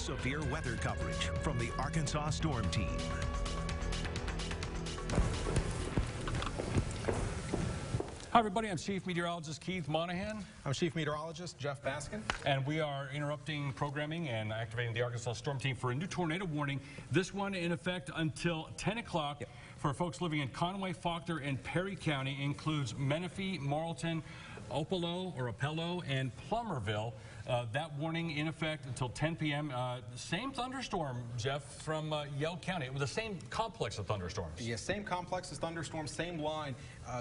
Severe weather coverage from the Arkansas Storm Team. Hi, everybody. I'm Chief Meteorologist Keith Monahan. I'm Chief Meteorologist Jeff Baskin. And we are interrupting programming and activating the Arkansas Storm Team for a new tornado warning. This one in effect until 10 o'clock. Yep. For folks living in Conway, Faulkner, and Perry County. Includes Menifee, Morrilton, Opello, and Plumerville. That warning in effect until 10 p.m. Same thunderstorm, Jeff, from Yell County. It was the same complex of thunderstorms. Yeah, same complex as thunderstorms, same line.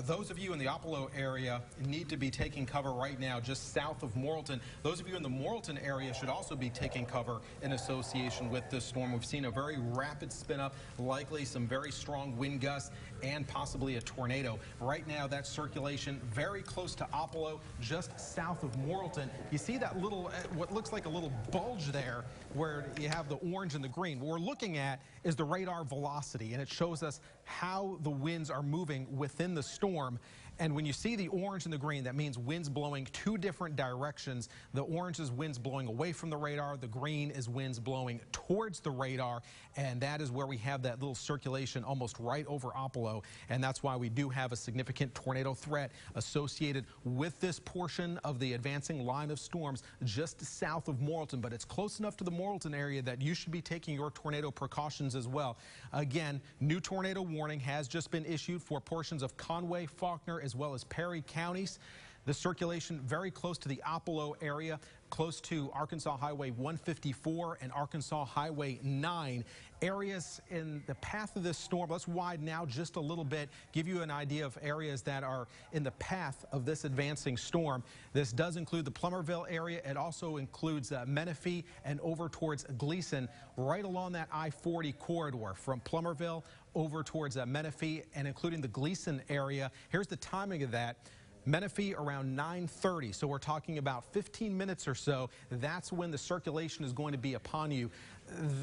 Those of you in the Opello area need to be taking cover right now just south of Morrilton. Those of you in the Morrilton area should also be taking cover in association with this storm. We've seen a very rapid spin up, likely some very strong wind gusts and possibly a tornado. Right now, that circulation very close to Opello, just south of Morrilton. You see that little, what looks like a little bulge there where you have the orange and the green. What we're looking at is the radar velocity, and it shows us how the winds are moving within the storm. And when you see the orange and the green, that means winds blowing two different directions. The orange is winds blowing away from the radar. The green is winds blowing towards the radar. And that is where we have that little circulation almost right over Opello. And that's why we do have a significant tornado threat associated with this portion of the advancing line of storms just south of Morrilton. But it's close enough to the Morrilton area that you should be taking your tornado precautions as well. Again, new tornado warning has just been issued for portions of Conway, Faulkner, as well as Perry counties. The circulation very close to the Opello area, close to Arkansas Highway 154 and Arkansas Highway 9. Areas in the path of this storm, let's widen out just a little bit, give you an idea of areas that are in the path of this advancing storm. This does include the Plumerville area. It also includes Menifee and over towards Gleason, right along that I-40 corridor from Plumerville over towards Menifee and including the Gleason area. Here's the timing of that. Menifee around 9:30, so we're talking about 15 minutes or so. That's when the circulation is going to be upon you.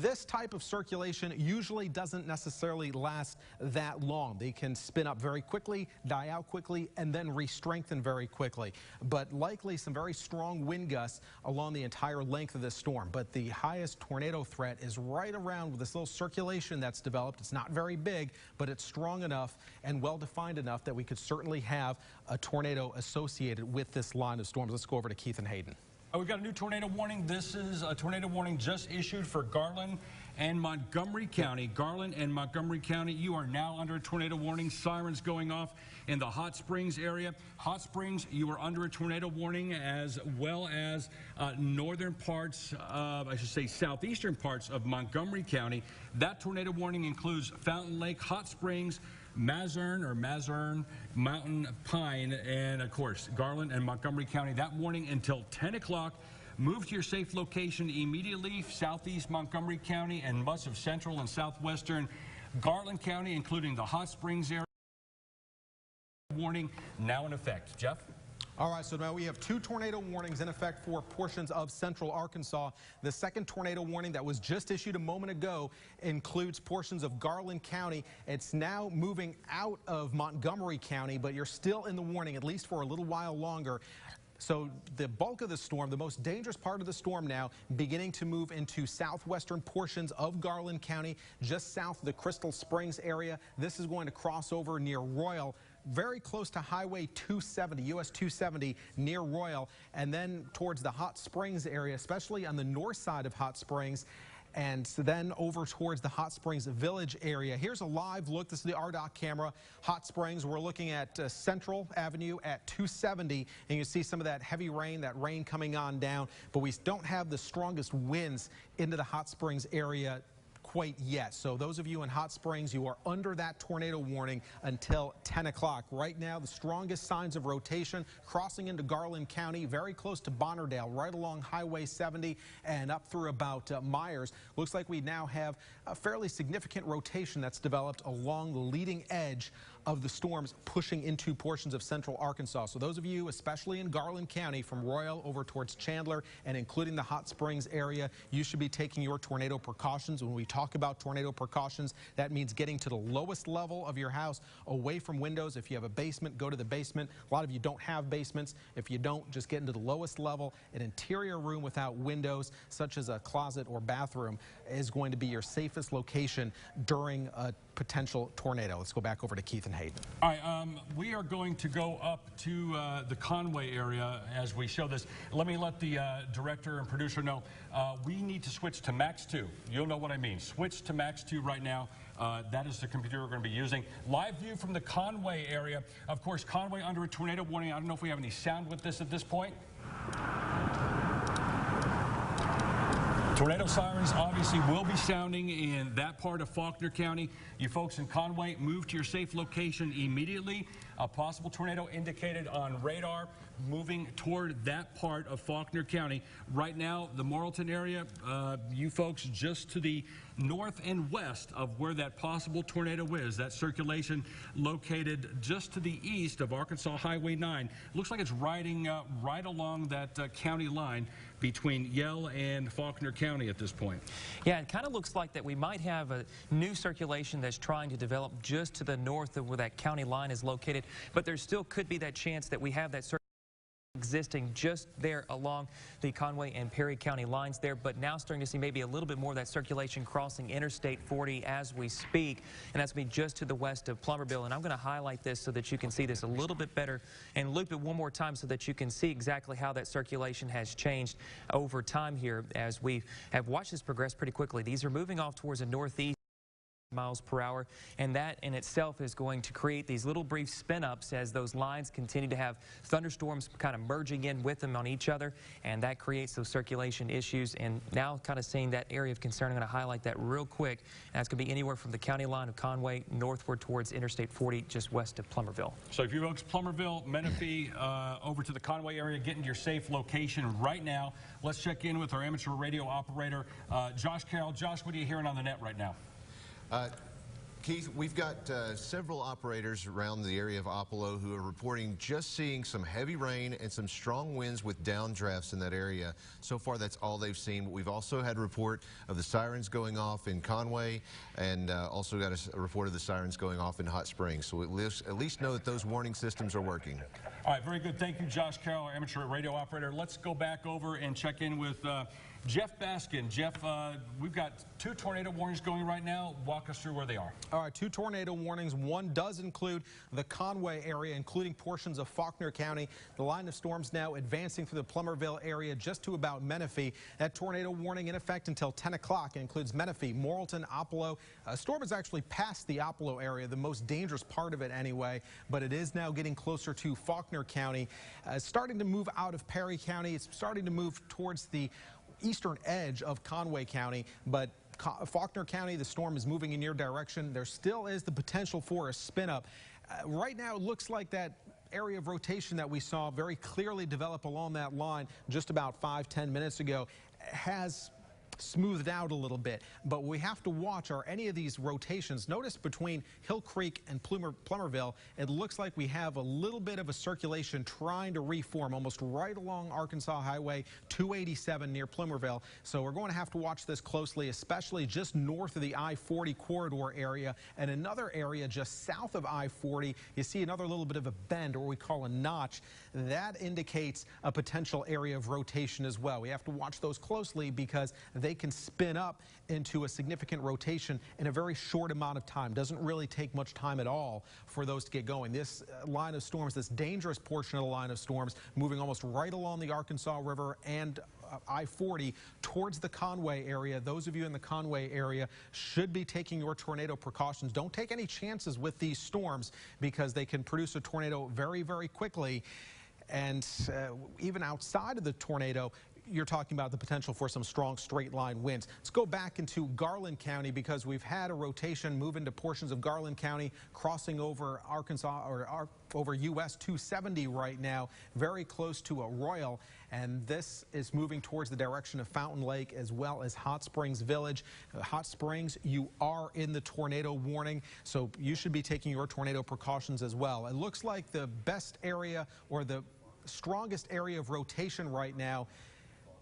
This type of circulation usually doesn't necessarily last that long. They can spin up very quickly, die out quickly, and then re-strengthen very quickly. But likely some very strong wind gusts along the entire length of this storm. But the highest tornado threat is right around with this little circulation that's developed. It's not very big, but it's strong enough and well-defined enough that we could certainly have a tornado associated with this line of storms. Let's go over to Keith and Hayden. We've got a new tornado warning. This is a tornado warning just issued for Garland and Montgomery County. Garland and Montgomery County, you are now under a tornado warning. Sirens going off in the Hot Springs area. Hot Springs, you are under a tornado warning, as well as northern parts, I should say southeastern parts of Montgomery County. That tornado warning includes Fountain Lake, Hot Springs, Mazurn, Mountain Pine, and of course Garland and Montgomery County. That warning until 10 o'clock. Move to your safe location immediately. Southeast Montgomery County and much of central and southwestern Garland County, including the Hot Springs area. Warning now in effect. Jeff? All right, so now we have two tornado warnings in effect for portions of central Arkansas. The second tornado warning that was just issued a moment ago includes portions of Garland County. It's now moving out of Montgomery County, but you're still in the warning, at least for a little while longer. So the bulk of the storm, the most dangerous part of the storm now, beginning to move into southwestern portions of Garland County, just south of the Crystal Springs area. This is going to cross over near Royal, very close to Highway 270, US 270, near Royal, and then towards the Hot Springs area, especially on the north side of Hot Springs, and then over towards the Hot Springs Village area. Here's a live look. This is the RDOT camera. Hot Springs, we're looking at Central Avenue at 270, and you see some of that heavy rain, that rain coming on down, but we don't have the strongest winds into the Hot Springs area quite yet. So those of you in Hot Springs, you are under that tornado warning until 10 o'clock. Right now, the strongest signs of rotation crossing into Garland County, very close to Bonnerdale, right along Highway 70 and up through about Myers. Looks like we now have a fairly significant rotation that's developed along the leading edge of the storms pushing into portions of central Arkansas. So those of you, especially in Garland County, from Royal over towards Chandler and including the Hot Springs area, you should be taking your tornado precautions. When we talk about tornado precautions, that means getting to the lowest level of your house, away from windows. If you have a basement, go to the basement. A lot of you don't have basements. If you don't, just get into the lowest level. An interior room without windows, such as a closet or bathroom, is going to be your safest location during a potential tornado. Let's go back over to Keith and Hayden. All right, we are going to go up to the Conway area as we show this. Let me let the director and producer know we need to switch to Max 2. You'll know what I mean. Switch to Max 2 right now. That is the computer we're going to be using. Live view from the Conway area. Of course, Conway under a tornado warning. I don't know if we have any sound with this at this point. Tornado sirens obviously will be sounding in that part of Faulkner County. You folks in Conway, move to your safe location immediately. A possible tornado indicated on radar moving toward that part of Faulkner County. Right now, the Morrilton area, you folks just to the north and west of where that possible tornado is. That circulation located just to the east of Arkansas Highway 9. Looks like it's riding right along that county line between Yell and Faulkner County at this point. Yeah, it kind of looks like that we might have a new circulation that's trying to develop just to the north of where that county line is located, but there still could be that chance that we have that circulation existing just there along the Conway and Perry County lines there, but now starting to see maybe a little bit more of that circulation crossing Interstate 40 as we speak, and that's going to be just to the west of Plumerville. And I'm going to highlight this so that you can see this a little bit better and loop it one more time so that you can see exactly how that circulation has changed over time here as we have watched this progress pretty quickly. These are moving off towards the northeast miles per hour, and that in itself is going to create these little brief spin-ups as those lines continue to have thunderstorms kind of merging in with them on each other, and that creates those circulation issues. And now kind of seeing that area of concern, I'm going to highlight that real quick. That's going to be anywhere from the county line of Conway northward towards Interstate 40 just west of Plumerville. So if you folks Plumerville, Menifee, over to the Conway area, get into your safe location right now. Let's check in with our amateur radio operator, Josh Carroll. Josh, what are you hearing on the net right now? Keith, we've got several operators around the area of Apollo who are reporting just seeing some heavy rain and some strong winds with downdrafts in that area. So far, that's all they've seen. But we've also had a report of the sirens going off in Conway, and also got a report of the sirens going off in Hot Springs. So at least know that those warning systems are working. All right, very good. Thank you, Josh Carroll, our amateur radio operator. Let's go back over and check in with Jeff Baskin. Jeff, we've got 2 tornado warnings going right now. Walk us through where they are. All right, 2 tornado warnings. One does include the Conway area, including portions of Faulkner County. The line of storms now advancing through the Plumerville area just to about Menifee. That tornado warning in effect until 10 o'clock. It includes Menifee, Morrilton, Apollo. A storm is actually past the Apollo area, the most dangerous part of it anyway, but it is now getting closer to Faulkner County. Starting to move out of Perry County. It's starting to move towards the eastern edge of Conway County, but Faulkner County, the storm is moving in your direction. There still is the potential for a spin-up. Right now, it looks like that area of rotation that we saw very clearly develop along that line just about 5-10 minutes ago has smoothed out a little bit, but we have to watch are any of these rotations. Notice between Hill Creek and Plumerville, it looks like we have a little bit of a circulation trying to reform almost right along Arkansas Highway 287 near Plumerville. So we're going to have to watch this closely, especially just north of the I-40 corridor area and another area just south of I-40. You see another little bit of a bend, or what we call a notch. That indicates a potential area of rotation as well. We have to watch those closely because they can spin up into a significant rotation in a very short amount of time. Doesn't really take much time at all for those to get going. This line of storms, this dangerous portion of the line of storms, moving almost right along the Arkansas River and I-40 towards the Conway area. Those of you in the Conway area should be taking your tornado precautions. Don't take any chances with these storms because they can produce a tornado very, very quickly. And even outside of the tornado, you're talking about the potential for some strong straight line winds. Let's go back into Garland County because we've had a rotation move into portions of Garland County, crossing over Arkansas or over US 270 right now, very close to Royal, and this is moving towards the direction of Fountain Lake as well as Hot Springs Village. Hot Springs, you are in the tornado warning, so you should be taking your tornado precautions as well. It looks like the best area or the strongest area of rotation right now,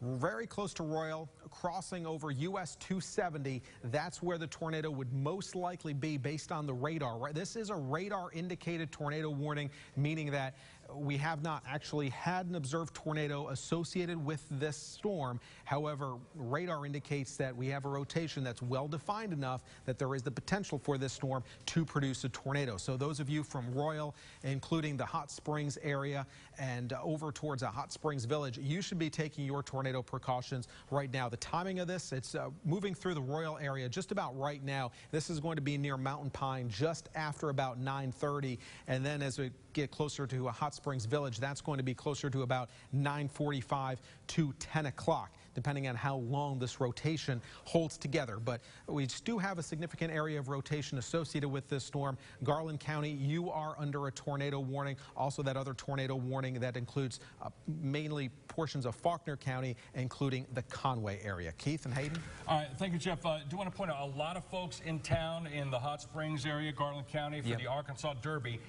very close to Royal, crossing over US 270. That's where the tornado would most likely be based on the radar. Right? This is a radar indicated tornado warning, meaning that we have not actually had an observed tornado associated with this storm. However, radar indicates that we have a rotation that's well defined enough that there is the potential for this storm to produce a tornado. So those of you from Royal, including the Hot Springs area and over towards a Hot Springs Village, you should be taking your tornado precautions right now. The timing of this, it's moving through the Royal area just about right now. This is going to be near Mountain Pine just after about 9:30, and then as we get closer to a Hot Springs Village, that's going to be closer to about 9:45 to 10 o'clock, depending on how long this rotation holds together. But we do have a significant area of rotation associated with this storm. Garland County, you are under a tornado warning. Also that other tornado warning that includes mainly portions of Faulkner County, including the Conway area. Keith and Hayden? All right, thank you, Jeff. I do want to point out a lot of folks in town in the Hot Springs area, Garland County, for the Arkansas Derby.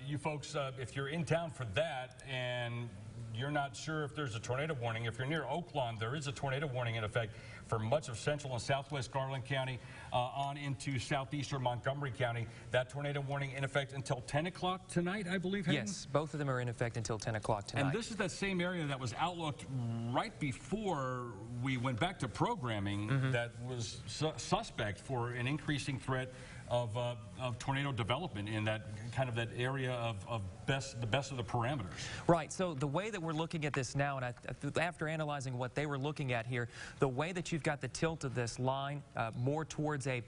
You folks, if you're in town for that and you're not sure if there's a tornado warning, if you're near Oaklawn, there is a tornado warning in effect for much of central and southwest Garland County on into southeastern Montgomery County. That tornado warning in effect until 10 o'clock tonight, I believe, Hayden? Yes, both of them are in effect until 10 o'clock tonight. And this is that same area that was outlooked right before we went back to programming that was suspect for an increasing threat of tornado development in that kind of that area of the best of the parameters. Right. So the way that we're looking at this now, and after analyzing what they were looking at here, the way that you've got the tilt of this line more towards a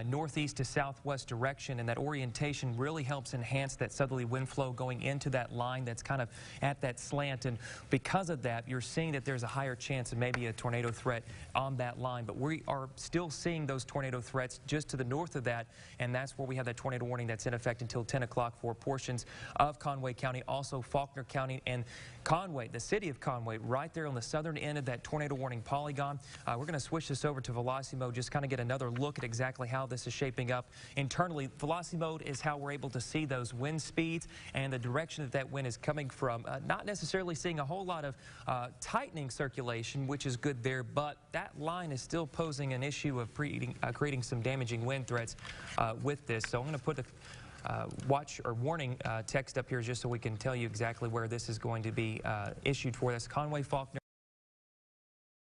northeast to southwest direction, and that orientation really helps enhance that southerly wind flow going into that line that's kind of at that slant. And because of that, you're seeing that there's a higher chance of maybe a tornado threat on that line. But we are still seeing those tornado threats just to the north of that, and that's where we have that tornado warning that's in effect until 10 o'clock for portions of Conway County, also Faulkner County and Conway, the city of Conway, right there on the southern end of that tornado warning polygon. We're going to switch this over to velocity mode, just kind of get another look at exactly how this is shaping up internally. Velocity mode is how we're able to see those wind speeds and the direction that that wind is coming from. Not necessarily seeing a whole lot of tightening circulation, which is good there, but that line is still posing an issue of creating some damaging wind threats with this. So I'm going to put a watch or warning text up here just so we can tell you exactly where this is going to be issued for. That's Conway, Faulkner,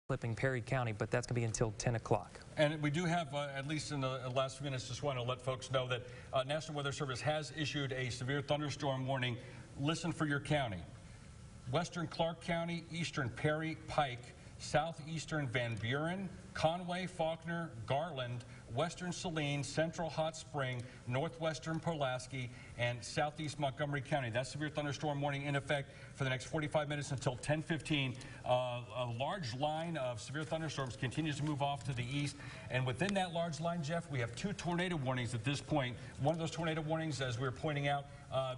clipping Perry County, but that's going to be until 10 o'clock. And we do have, at least in the last few minutes, just want to let folks know that National Weather Service has issued a severe thunderstorm warning. Listen for your county. Western Clark County, Eastern Perry, Pike, Southeastern Van Buren, Conway, Faulkner, Garland, Western Saline, Central Hot Spring, Northwestern Pulaski, and Southeast Montgomery County. That severe thunderstorm warning in effect for the next 45 minutes until 10:15. A large line of severe thunderstorms continues to move off to the east, and within that large line, Jeff, we have 2 tornado warnings at this point. One of those tornado warnings, as we were pointing out,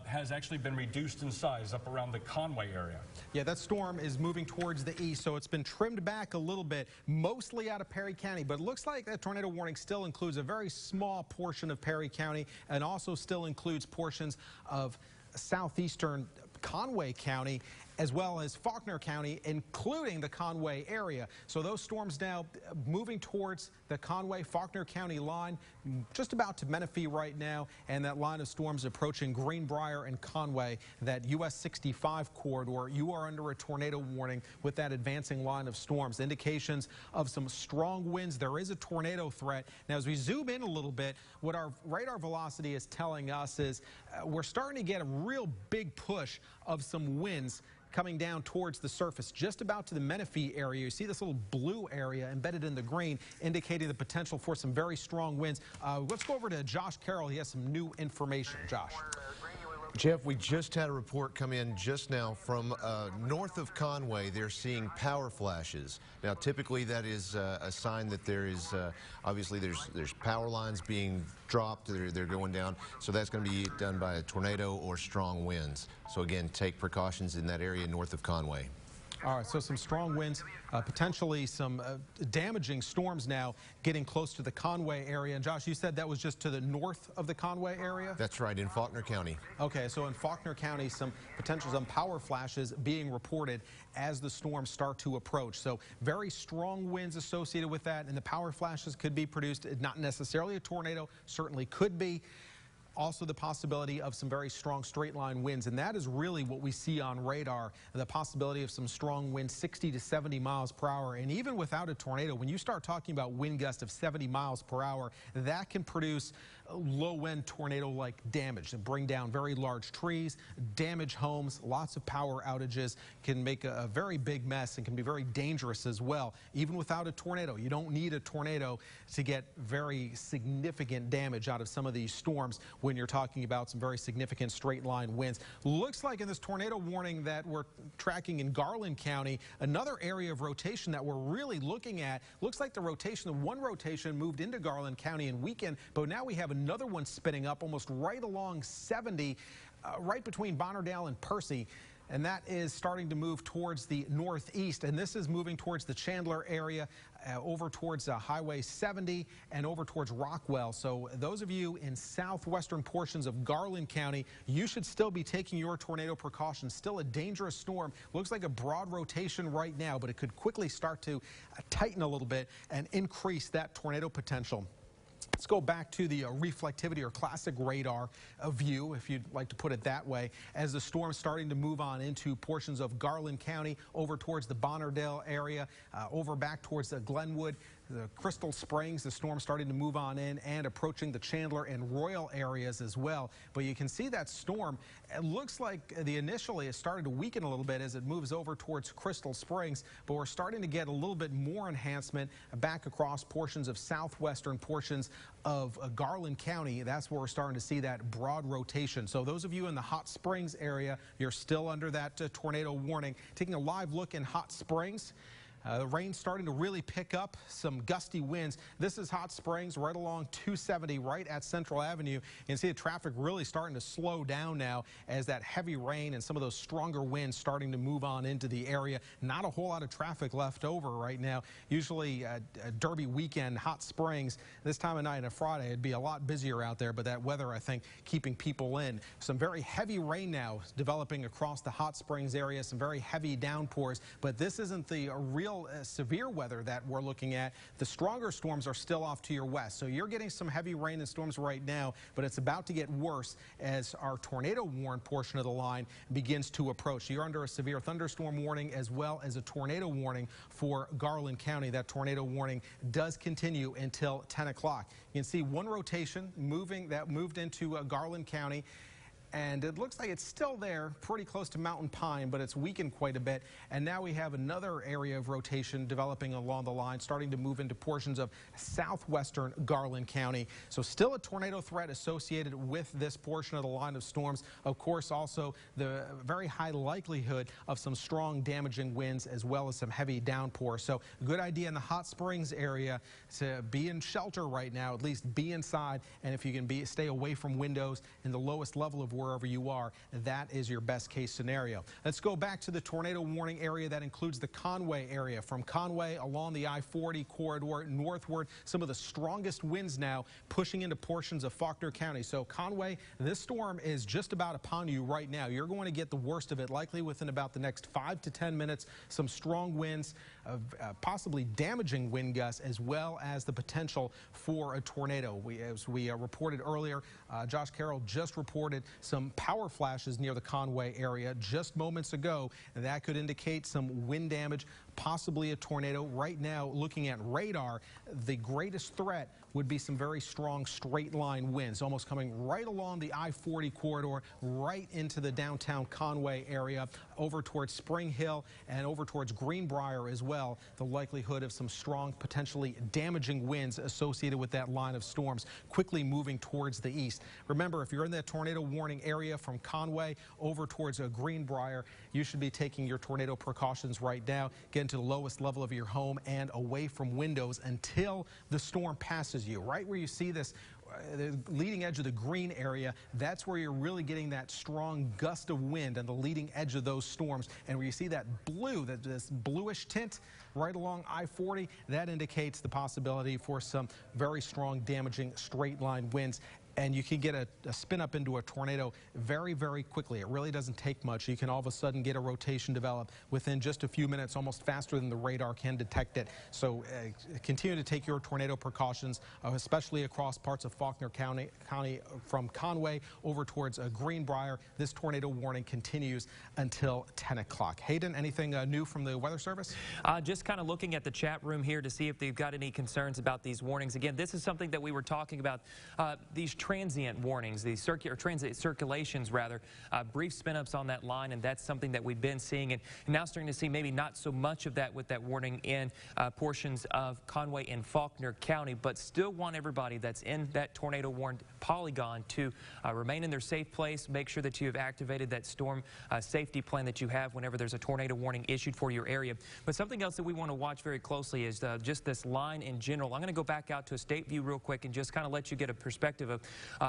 has actually been reduced in size up around the Conway area. Yeah, that storm is moving towards the east, so it's been trimmed back a little bit, mostly out of Perry County, but it looks like that tornado warning still includes a very small portion of Perry County and also still includes portions of southeastern Conway County as well as Faulkner County, including the Conway area. So those storms now moving towards the Conway-Faulkner County line, just about to Menifee right now, and that line of storms approaching Greenbrier and Conway, that US 65 corridor. You are under a tornado warning with that advancing line of storms. Indications of some strong winds. There is a tornado threat. Now, as we zoom in a little bit, what our radar velocity is telling us is we're starting to get a real big push of some winds coming down towards the surface, just about to the Menifee area. You see this little blue area embedded in the green, indicating the potential for some very strong winds. Let's go over to Josh Carroll. He has some new information. Josh. Jeff, we just had a report come in just now from north of Conway. They're seeing power flashes. Now, typically that is a sign that there is, obviously there's power lines being dropped, they're going down. So that's going to be done by a tornado or strong winds. So again, take precautions in that area north of Conway. All right, so some strong winds, potentially some damaging storms now getting close to the Conway area. And Josh, you said that was just to the north of the Conway area? That's right, in Faulkner County. Okay, so in Faulkner County, some power flashes being reported as the storms start to approach. So very strong winds associated with that, and the power flashes could be produced, not necessarily a tornado, certainly could be. Also the possibility of some very strong straight line winds, and that is really what we see on radar, the possibility of some strong winds 60 to 70 miles per hour. And even without a tornado, when you start talking about wind gusts of 70 miles per hour, that can produce low-end tornado-like damage and bring down very large trees, damage homes, lots of power outages, can make a very big mess and can be very dangerous as well. Even without a tornado, you don't need a tornado to get very significant damage out of some of these storms when you're talking about some very significant straight-line winds. Looks like in this tornado warning that we're tracking in Garland County, another area of rotation that we're really looking at, looks like the one rotation moved into Garland County in weekend, but now we have another one spinning up almost right along 70, right between Bonnerdale and Percy. And that is starting to move towards the northeast, and this is moving towards the Chandler area, over towards Highway 70 and over towards Rockwell. So those of you in southwestern portions of Garland County, you should still be taking your tornado precautions. Still a dangerous storm. Looks like a broad rotation right now, but it could quickly start to tighten a little bit and increase that tornado potential. Let's go back to the reflectivity or classic radar view, if you'd like to put it that way, as the storm's starting to move on into portions of Garland County, over towards the Bonnerdale area, over back towards Glenwood, the Crystal Springs. The storm starting to move on in and approaching the Chandler and Royal areas as well. But you can see that storm, it looks like initially it started to weaken a little bit as it moves over towards Crystal Springs, but we're starting to get a little bit more enhancement back across portions of southwestern portions of Garland County. That's where we're starting to see that broad rotation. So those of you in the Hot Springs area, you're still under that tornado warning. Taking a live look in Hot Springs. The rain's starting to really pick up, some gusty winds. This is Hot Springs right along 270 right at Central Avenue. You can see the traffic really starting to slow down now as that heavy rain and some of those stronger winds starting to move on into the area. Not a whole lot of traffic left over right now. Usually a Derby weekend, Hot Springs, this time of night on a Friday, it'd be a lot busier out there, but that weather, I think, keeping people in. Some very heavy rain now developing across the Hot Springs area, some very heavy downpours, but this isn't the real severe weather that we're looking at. The stronger storms are still off to your west, so you're getting some heavy rain and storms right now, but it's about to get worse as our tornado warn portion of the line begins to approach. You're under a severe thunderstorm warning as well as a tornado warning for Garland County. That tornado warning does continue until 10 o'clock. You can see one rotation that moved into Garland County, and it looks like it's still there pretty close to Mountain Pine, but it's weakened quite a bit. And now we have another area of rotation developing along the line, starting to move into portions of southwestern Garland County. So still a tornado threat associated with this portion of the line of storms. Of course, also the very high likelihood of some strong damaging winds as well as some heavy downpour. So good idea in the Hot Springs area to be in shelter right now, at least be inside. And if you can stay away from windows in the lowest level of wherever you are, that is your best case scenario. Let's go back to the tornado warning area that includes the Conway area. From Conway along the I-40 corridor northward, some of the strongest winds now pushing into portions of Faulkner County. So Conway, this storm is just about upon you right now. You're going to get the worst of it likely within about the next 5 to 10 minutes. Some strong winds, possibly damaging wind gusts, as well as the potential for a tornado. As we reported earlier, Josh Carroll just reported some power flashes near the Conway area just moments ago. That could indicate some wind damage, possibly a tornado. Right now, looking at radar, the greatest threat would be some very strong straight line winds, almost coming right along the I-40 corridor, right into the downtown Conway area, over towards Spring Hill and over towards Greenbrier as well. The likelihood of some strong, potentially damaging winds associated with that line of storms quickly moving towards the east. Remember, if you're in that tornado warning area from Conway over towards Greenbrier, you should be taking your tornado precautions right now. Get into the lowest level of your home and away from windows until the storm passes you. Right where you see this, the leading edge of the green area, that's where you're really getting that strong gust of wind and the leading edge of those storms. And where you see that blue, this bluish tint right along I-40, that indicates the possibility for some very strong, damaging straight line winds. And you can get a spin up into a tornado very, very quickly. It really doesn't take much. You can all of a sudden get a rotation develop within just a few minutes, almost faster than the radar can detect it. So continue to take your tornado precautions, especially across parts of Faulkner County from Conway over towards Greenbrier. This tornado warning continues until 10 o'clock. Hayden, anything new from the Weather Service? Just kind of looking at the chat room here to see if they've got any concerns about these warnings. Again, this is something that we were talking about, these transient warnings, these transient circulations rather, brief spin-ups on that line, and that's something that we've been seeing, and now starting to see maybe not so much of that with that warning in portions of Conway and Faulkner County, but still want everybody that's in that tornado warned polygon to remain in their safe place. Make sure that you have activated that storm safety plan that you have whenever there's a tornado warning issued for your area. But something else that we want to watch very closely is just this line in general. I'm going to go back out to a state view real quick and just kind of let you get a perspective of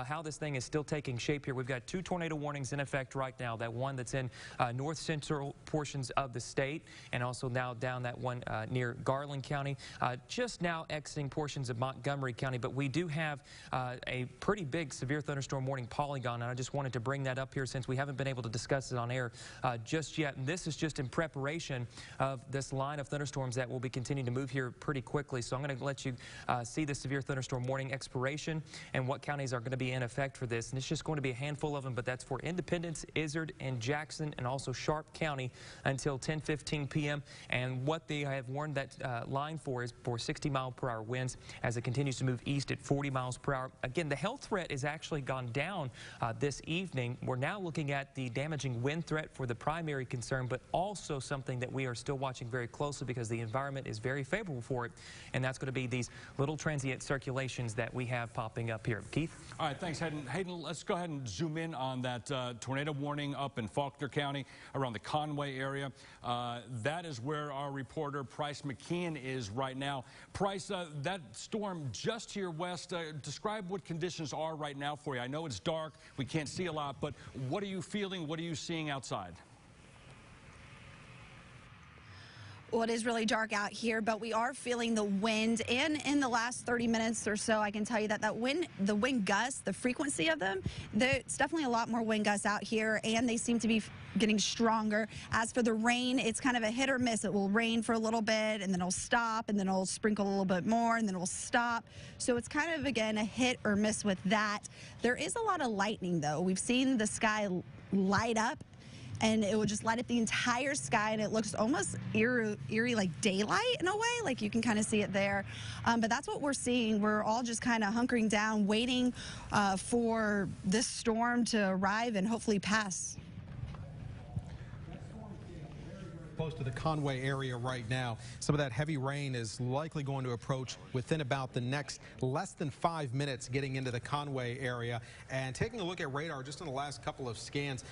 how this thing is still taking shape here. We've got 2 tornado warnings in effect right now. That one that's in north central portions of the state, and also now down that one near Garland County, just now exiting portions of Montgomery County. But we do have a pretty big severe thunderstorm warning polygon, and I just wanted to bring that up here since we haven't been able to discuss it on air just yet. And this is just in preparation of this line of thunderstorms that will be continuing to move here pretty quickly. So I'm going to let you see the severe thunderstorm warning expiration and what counties are going to be in effect for this. And it's just going to be a handful of them, but that's for Independence, Izard, and Jackson, and also Sharp County until 10:15 p.m. And what they have warned that line for is for 60-mile-per-hour winds as it continues to move east at 40 miles per hour. Again, the health threat has actually gone down this evening. We're now looking at the damaging wind threat for the primary concern, but also something that we are still watching very closely because the environment is very favorable for it, and that's going to be these little transient circulations that we have popping up here. Keith? All right, thanks, Hayden. Hayden, let's go ahead and zoom in on that tornado warning up in Faulkner County around the Conway area. That is where our reporter Price McKeon is right now. Price, that storm just to your west, describe what conditions are right now for you. I know it's dark, we can't see a lot, but what are you feeling? What are you seeing outside? Well, it is really dark out here, but we are feeling the wind. And in the last 30 minutes or so, I can tell you that the wind gusts, the frequency of them, it's definitely a lot more wind gusts out here, and they seem to be getting stronger. As for the rain, it's kind of a hit or miss. It will rain for a little bit, and then it'll stop, and then it'll sprinkle a little bit more, and then it'll stop. So it's kind of, again, a hit or miss with that. There is a lot of lightning, though. We've seen the sky light up, and it would just light up the entire sky, and it looks almost eerie like daylight in a way, like you can kind of see it there. But that's what we're seeing. We're all just kind of hunkering down, waiting for this storm to arrive and hopefully pass. Close to the Conway area right now. Some of that heavy rain is likely going to approach within about the next less than 5 minutes getting into the Conway area. And taking a look at radar just in the last couple of scans,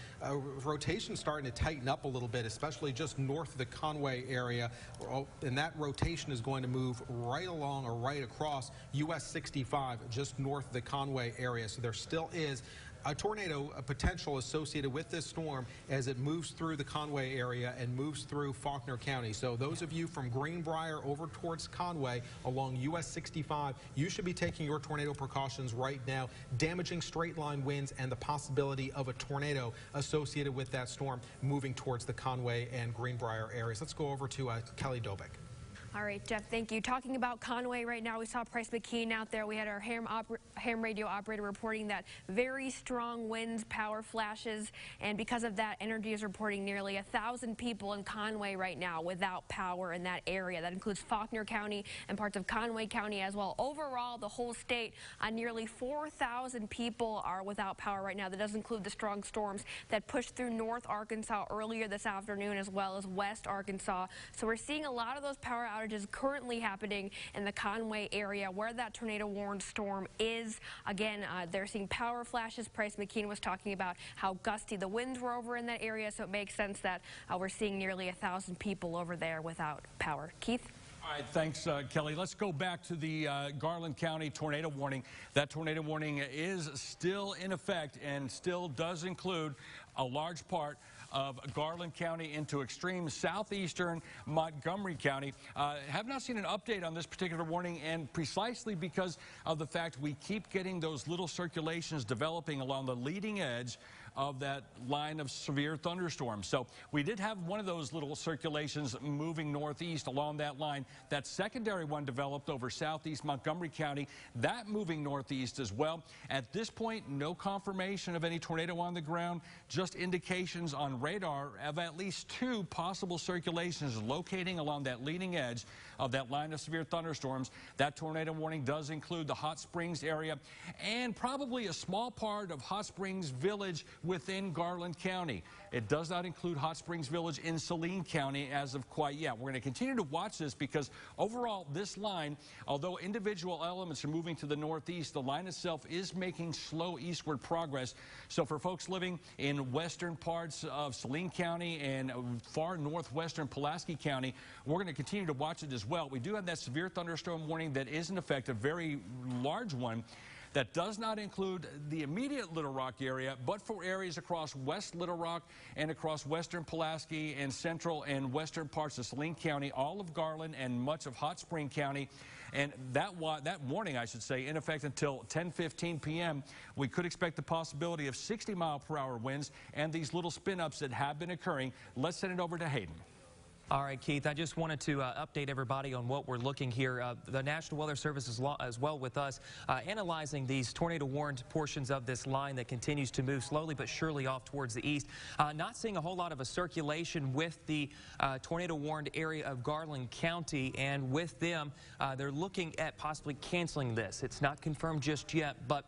rotation starting to tighten up a little bit, especially just north of the Conway area. And that rotation is going to move right along or right across US 65 just north of the Conway area. So there still is a tornado potential associated with this storm as it moves through the Conway area and moves through Faulkner County. So those of you from Greenbrier over towards Conway along US 65, you should be taking your tornado precautions right now. Damaging straight line winds and the possibility of a tornado associated with that storm moving towards the Conway and Greenbrier areas. Let's go over to Kelly Dobick. All right, Jeff, thank you. Talking about Conway right now, we saw Price McKean out there. We had our ham radio operator reporting that very strong winds, power flashes, and because of that, Energy is reporting nearly 1,000 people in Conway right now without power in that area. That includes Faulkner County and parts of Conway County as well. Overall, the whole state, nearly 4,000 people are without power right now. That does include the strong storms that pushed through North Arkansas earlier this afternoon as well as West Arkansas. So we're seeing a lot of those power outages currently happening in the Conway area where that tornado warned storm is. Again, they're seeing power flashes. Price McKean was talking about how gusty the winds were over in that area, so it makes sense that we're seeing nearly 1,000 people over there without power. Keith? All right, thanks, Kelly. Let's go back to the Garland County tornado warning. That tornado warning is still in effect and still does include a large part of Garland County into extreme southeastern Montgomery County. Have not seen an update on this particular warning, and precisely because of the fact we keep getting those little circulations developing along the leading edge of that line of severe thunderstorms. So we did have one of those little circulations moving northeast along that line. That secondary one developed over southeast Montgomery County, that moving northeast as well. At this point, no confirmation of any tornado on the ground, just indications on radar of at least 2 possible circulations locating along that leading edge of that line of severe thunderstorms. That tornado warning does include the Hot Springs area and probably a small part of Hot Springs Village within Garland County. It does not include Hot Springs Village in Saline County as of quite yet. We're going to continue to watch this because overall this line, although individual elements are moving to the northeast, the line itself is making slow eastward progress. So for folks living in western parts of Saline County and far northwestern Pulaski County, we're going to continue to watch it as well. We do have that severe thunderstorm warning that is in effect, a very large one. That does not include the immediate Little Rock area, but for areas across West Little Rock and across western Pulaski and central and western parts of Saline County, all of Garland and much of Hot Spring County. And that warning, I should say, in effect until 10:15 p.m. We could expect the possibility of 60-mile-per-hour winds and these little spin-ups that have been occurring. Let's send it over to Hayden. All right, Keith, I just wanted to update everybody on what we're looking here. The National Weather Service is as well with us, analyzing these tornado-warned portions of this line that continues to move slowly but surely off towards the east. Not seeing a whole lot of a circulation with the tornado-warned area of Garland County, and with them, they're looking at possibly canceling this. It's not confirmed just yet, but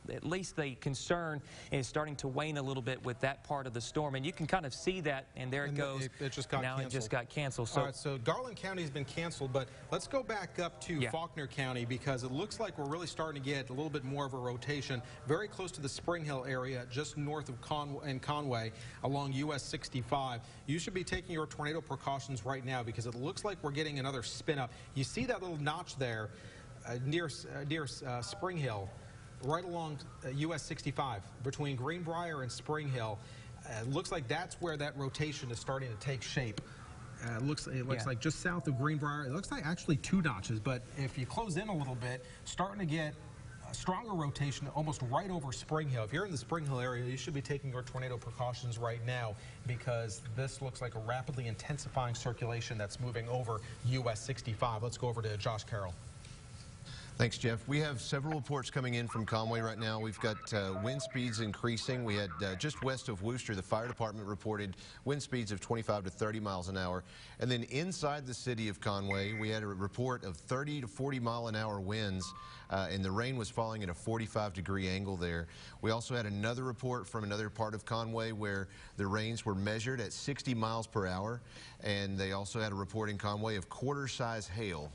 at least the concern is starting to wane a little bit with that part of the storm, and you can kind of see that, and there it goes. It just got now canceled. It just got canceled. So, all right, so Garland County has been canceled, but let's go back up to Faulkner County because it looks like we're really starting to get a little bit more of a rotation very close to the Spring Hill area, just north of Conway along US 65. You should be taking your tornado precautions right now because it looks like we're getting another spin up. You see that little notch there near Spring Hill, right along US 65 between Greenbrier and Spring Hill. It looks like that's where that rotation is starting to take shape. It looks like just south of Greenbrier. It looks like actually 2 notches, but if you close in a little bit, starting to get a stronger rotation almost right over Spring Hill. If you're in the Spring Hill area, you should be taking your tornado precautions right now because this looks like a rapidly intensifying circulation that's moving over US 65. Let's go over to Josh Carroll. Thanks, Jeff. We have several reports coming in from Conway right now. We've got wind speeds increasing. We had just west of Wooster, the fire department reported wind speeds of 25 to 30 miles an hour. And then inside the city of Conway, we had a report of 30 to 40 mile an hour winds, and the rain was falling at a 45-degree angle there. We also had another report from another part of Conway where the rains were measured at 60 miles per hour, and they also had a report in Conway of quarter-size hail.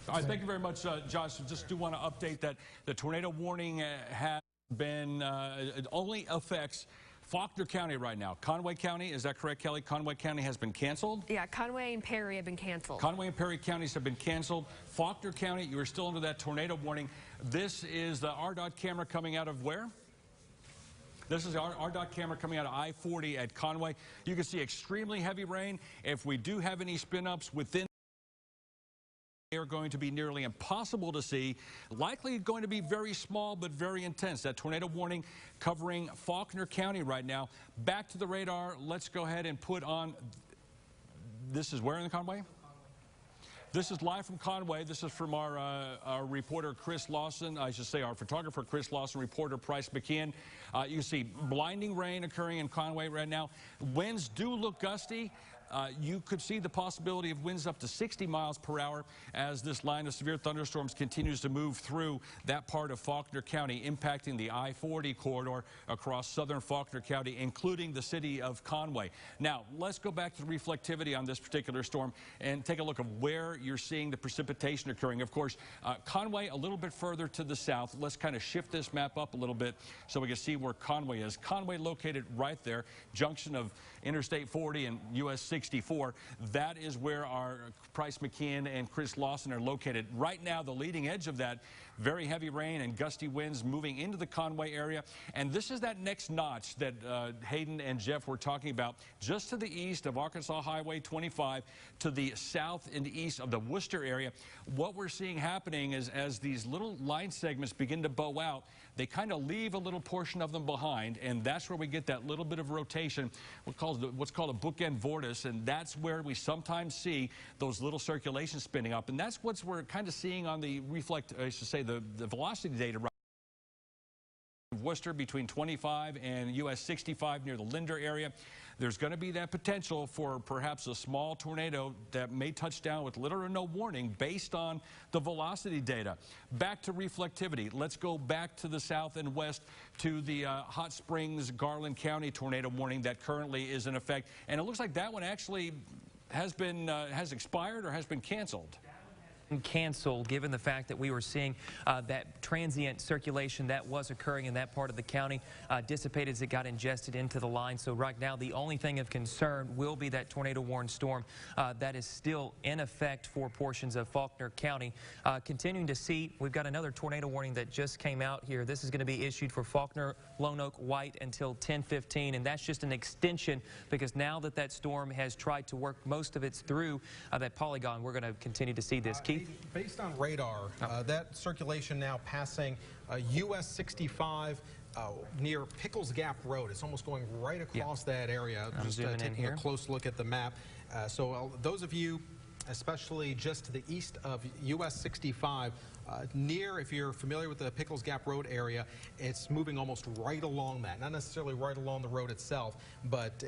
All right, thank you very much, Josh. I just do want to update that the tornado warning has been, it only affects Faulkner County right now. Conway County, is that correct, Kelly? Conway County has been canceled? Yeah, Conway and Perry have been canceled. Conway and Perry counties have been canceled. Faulkner County, you are still under that tornado warning. This is the RDOT camera coming out of where? This is our RDOT camera coming out of I-40 at Conway. You can see extremely heavy rain. If we do have any spin-ups within, they are going to be nearly impossible to see, likely going to be very small but very intense. That tornado warning covering Faulkner County right now. Back to the radar. Let's go ahead and put on this is where in Conway? This is live from Conway. This is from our reporter, Chris Lawson. I should say our photographer, Chris Lawson, reporter, Price McKeon. You see blinding rain occurring in Conway right now. Winds do look gusty. You could see the possibility of winds up to 60 miles per hour as this line of severe thunderstorms continues to move through that part of Faulkner County, impacting the I-40 corridor across southern Faulkner County, including the city of Conway. Now, let's go back to the reflectivity on this particular storm and take a look at where you're seeing the precipitation occurring. Of course, Conway a little bit further to the south. Let's kind of shift this map up a little bit so we can see where Conway is. Conway located right there, junction of Interstate 40 and US 64. That is where our Price McKeon and Chris Lawson are located. Right now, the leading edge of that, very heavy rain and gusty winds moving into the Conway area. And this is that next notch that Hayden and Jeff were talking about, just to the east of Arkansas Highway 25, to the south and east of the Worcester area. What we're seeing happening is as these little line segments begin to bow out, they kind of leave a little portion of them behind, and that's where we get that little bit of rotation, what's called a bookend vortice, and that's where we sometimes see those little circulations spinning up. And that's what we're kind of seeing on the the velocity data right Worcester between 25 and US 65 near the Linder area. There's going to be that potential for perhaps a small tornado that may touch down with little or no warning based on the velocity data. Back to reflectivity. Let's go back to the south and west to the Hot Springs, Garland County tornado warning that currently is in effect. And it looks like that one actually has expired or has been canceled. Canceled, given the fact that we were seeing that transient circulation that was occurring in that part of the county dissipate as it got ingested into the line. So right now, the only thing of concern will be that tornado warned storm that is still in effect for portions of Faulkner County. Continuing to see, we've got another tornado warning that just came out here. This is going to be issued for Faulkner, Lone Oak, White until 10:15, and that's just an extension because now that that storm has tried to work most of its through that polygon, we're going to continue to see this. Keith? Based on radar, that circulation now passing US 65 near Pickles Gap Road. It's almost going right across that area. I'm just taking a close look at the map. So those of you, especially just to the east of US 65, near, if you're familiar with the Pickles Gap Road area, it's moving almost right along that. Not necessarily right along the road itself, but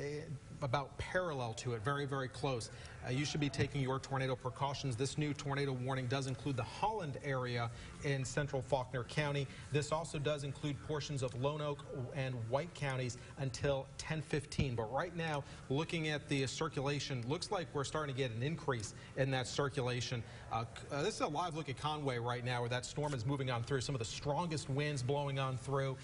about parallel to it, very, very close. You should be taking your tornado precautions. This new tornado warning does include the Holland area in central Faulkner County. This also does include portions of Lone Oak and White counties until 10:15. But right now, looking at the circulation, looks like we're starting to get an increase in that circulation. This is a live look at Conway right now, where that storm is moving on through. Some of the strongest winds blowing on through.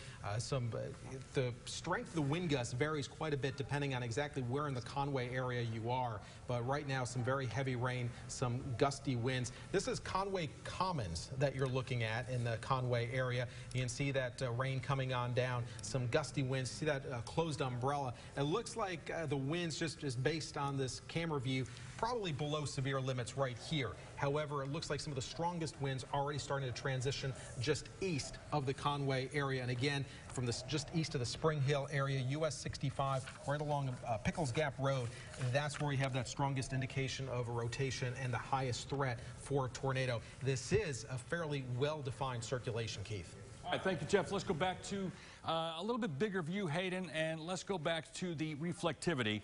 The strength of the wind gusts varies quite a bit depending on exactly where in the Conway area you are. But right now, some very heavy rain, some gusty winds. This is Conway Commons that you're looking at in the Conway area. You can see that rain coming on down, some gusty winds. See that closed umbrella. It looks like the winds, just based on this camera view, probably below severe limits right here. However, it looks like some of the strongest winds already starting to transition just east of the Conway area. And again, from this just east of the Spring Hill area, US 65, right along Pickles Gap Road, that's where we have that strongest indication of a rotation and the highest threat for a tornado. This is a fairly well-defined circulation, Keith. All right, thank you, Jeff. Let's go back to a little bit bigger view, Hayden, and let's go back to the reflectivity.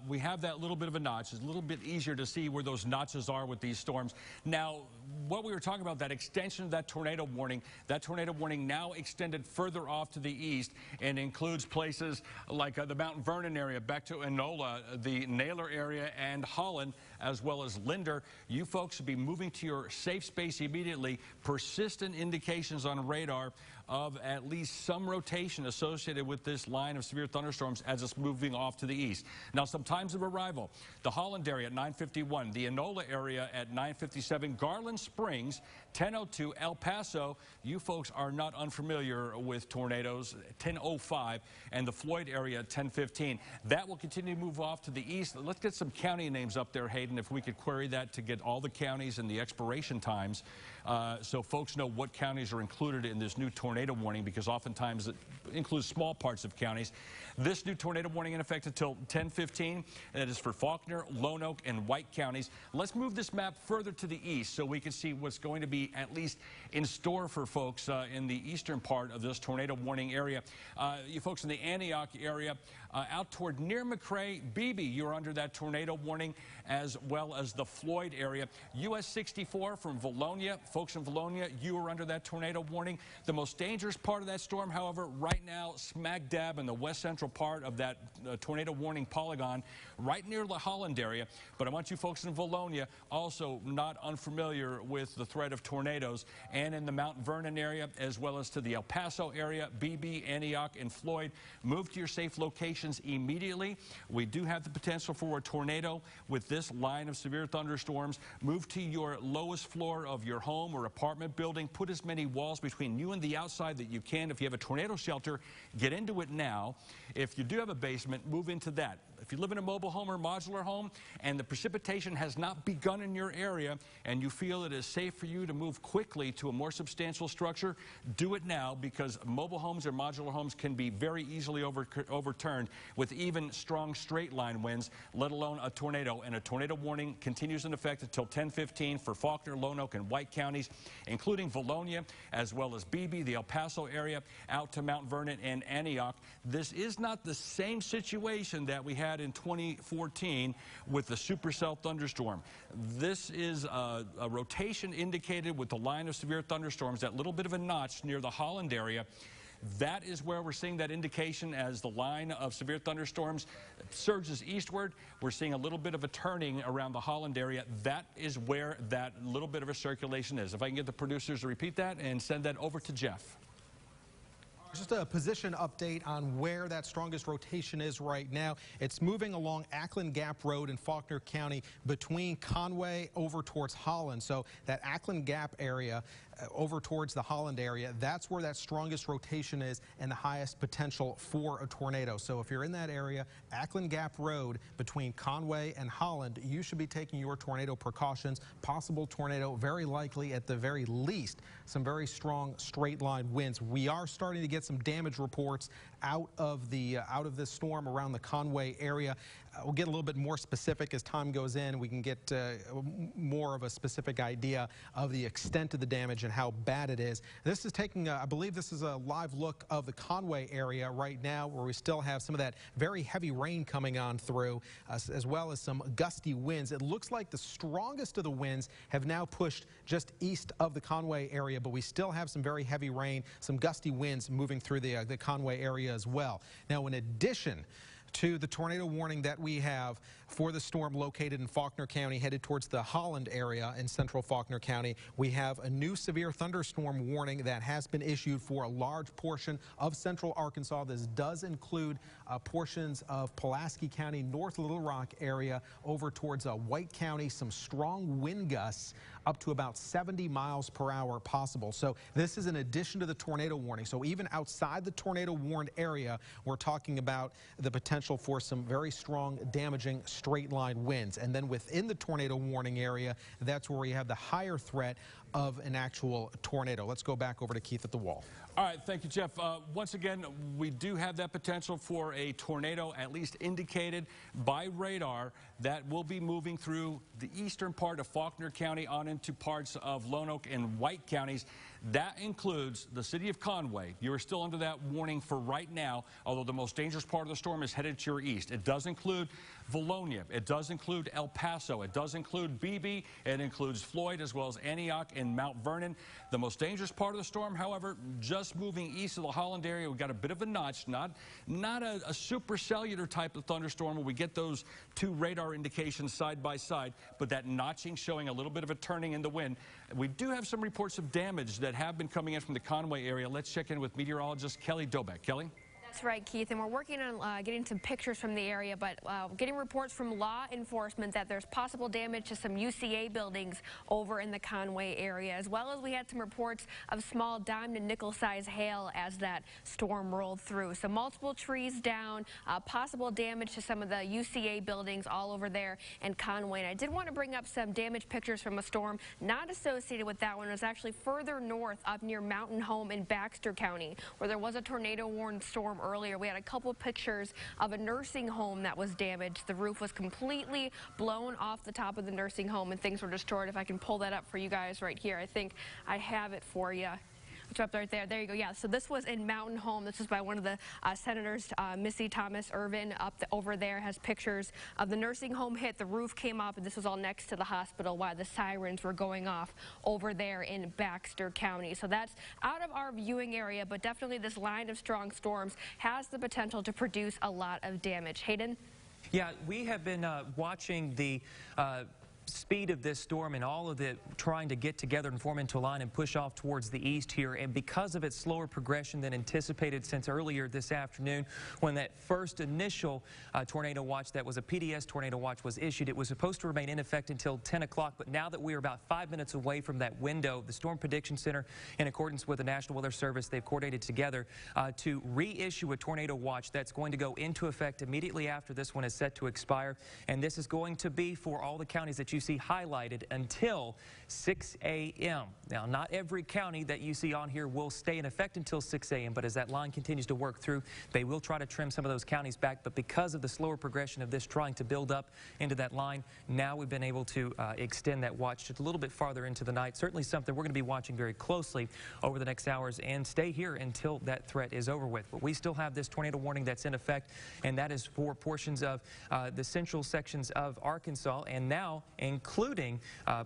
We have that little bit of a notch. It's a little bit easier to see where those notches are with these storms. Now, what we were talking about, that extension of that tornado warning now extended further off to the east and includes places like the Mount Vernon area, back to Enola, the Naylor area, and Holland, as well as Linder. You folks should be moving to your safe space immediately. Persistent indications on radar of at least some rotation associated with this line of severe thunderstorms as it's moving off to the east. Now, some times of arrival: the Holland area at 9:51, the Enola area at 9:57, Garland Springs 10:02, El Paso, you folks are not unfamiliar with tornadoes, 10:05, and the Floyd area at 10:15. That will continue to move off to the east. Let's get some county names up there, Hayden, if we could query that to get all the counties and the expiration times so folks know what counties are included in this new tornado tornado warning because oftentimes it includes small parts of counties. This new tornado warning in effect until 10:15. That is for Faulkner, Lone Oak, and White counties. Let's move this map further to the east so we can see what's going to be at least in store for folks in the eastern part of this tornado warning area. You folks in the Antioch area, out toward near McRae, Beebe, you're under that tornado warning, as well as the Floyd area. US 64 from Valonia, folks in Valonia, you are under that tornado warning. The most dangerous part of that storm, however, right now, smack dab in the west central part of that tornado warning polygon, right near the Holland area. But I want you folks in Valonia also not unfamiliar with the threat of tornadoes, and in the Mount Vernon area, as well as to the El Paso area, Beebe, Antioch, and Floyd. Move to your safe locations immediately. We do have the potential for a tornado with this line of severe thunderstorms. Move to your lowest floor of your home or apartment building. Put as many walls between you and the outside that you can. If you have a tornado shelter, get into it now. If you do have a basement, move into that. If you live in a mobile home or modular home and the precipitation has not begun in your area and you feel it is safe for you to move quickly to a more substantial structure, do it now, because mobile homes or modular homes can be very easily overturned with even strong straight line winds, let alone a tornado. And a tornado warning continues in effect until 10:15 for Faulkner, Lone Oak, and White counties, including Valonia, as well as Beebe, the El Paso area, out to Mount Vernon and Antioch. This is not the same situation that we had in 2014 with the supercell thunderstorm. This is a rotation indicated with the line of severe thunderstorms, that little bit of a notch near the Holland area. That is where we're seeing that indication as the line of severe thunderstorms surges eastward. We're seeing a little bit of a turning around the Holland area. That is where that little bit of a circulation is. If I can get the producers to repeat that and send that over to Jeff. Just a position update on where that strongest rotation is right now. It's moving along Ackland Gap Road in Faulkner County between Conway over towards Holland. So that Ackland Gap area over towards the Holland area, that's where that strongest rotation is and the highest potential for a tornado. So if you're in that area, Ackland Gap Road between Conway and Holland, you should be taking your tornado precautions. Possible tornado, very likely at the very least, some very strong straight line winds. We are starting to get some damage reports out of this storm around the Conway area. We'll get a little bit more specific as time goes in. We can get more of a specific idea of the extent of the damage and how bad it is. This is taking, I believe this is a live look of the Conway area right now, where we still have some of that very heavy rain coming on through, as well as some gusty winds. It looks like the strongest of the winds have now pushed just east of the Conway area, but we still have some very heavy rain, some gusty winds moving through the Conway area as well. Now, in addition to the tornado warning that we have for the storm located in Faulkner County headed towards the Holland area in central Faulkner County, we have a new severe thunderstorm warning that has been issued for a large portion of central Arkansas. This does include portions of Pulaski County, North Little Rock area over towards White County. Some strong wind gusts up to about 70 miles per hour possible. So this is in addition to the tornado warning. So even outside the tornado warned area, we're talking about the potential for some very strong, damaging straight line winds. And then within the tornado warning area, that's where we have the higher threat of an actual tornado. Let's go back over to Keith at the wall. All right, thank you, Jeff. Once again, we do have that potential for a tornado, at least indicated by radar, that will be moving through the eastern part of Faulkner County on into parts of Lone Oak and White counties. That includes the city of Conway. You're still under that warning for right now, although the most dangerous part of the storm is headed to your east. It does include Valonia. It does include El Paso. It does include Beebe. It includes Floyd, as well as Antioch and Mount Vernon. The most dangerous part of the storm, however, just moving east of the Holland area. We've got a bit of a notch, not a supercellular type of thunderstorm where we get those two radar indications side by side, but that notching showing a little bit of a turning in the wind. We do have some reports of damage that have been coming in from the Conway area. Let's check in with meteorologist Kelly Dobeck. Kelly? That's right, Keith, and we're working on getting some pictures from the area, but getting reports from law enforcement that there's possible damage to some UCA buildings over in the Conway area, as well as we had some reports of small dime to nickel-size hail as that storm rolled through. So multiple trees down, possible damage to some of the UCA buildings all over there in Conway. And I did want to bring up some damage pictures from a storm not associated with that one. It was actually further north up near Mountain Home in Faulkner County, where there was a tornado-warned storm earlier. We had a couple pictures of a nursing home that was damaged. The roof was completely blown off the top of the nursing home and things were destroyed. If I can pull that up for you guys right here, I think I have it for you. It's up right there. There you go. Yeah, so this was in Mountain Home. This is by one of the senators, Missy Thomas Irvin, over there, has pictures of the nursing home hit. The roof came up, and this was all next to the hospital while the sirens were going off over there in Faulkner County. So that's out of our viewing area, but definitely this line of strong storms has the potential to produce a lot of damage. Hayden? Yeah, we have been watching the speed of this storm and all of it trying to get together and form into a line and push off towards the east here. And because of its slower progression than anticipated since earlier this afternoon, when that first initial tornado watch, that was a PDS tornado watch, was issued, it was supposed to remain in effect until 10 o'clock. But now that we are about 5 minutes away from that window, the Storm Prediction Center, in accordance with the National Weather Service, they've coordinated together to reissue a tornado watch that's going to go into effect immediately after this one is set to expire. And this is going to be for all the counties that you see highlighted until 6 a.m. Now, not every county that you see on here will stay in effect until 6 a.m., but as that line continues to work through, they will try to trim some of those counties back. But because of the slower progression of this trying to build up into that line, now we've been able to extend that watch just a little bit farther into the night. Certainly something we're going to be watching very closely over the next hours and stay here until that threat is over with. But we still have this tornado warning that's in effect, and that is for portions of the central sections of Arkansas, and now including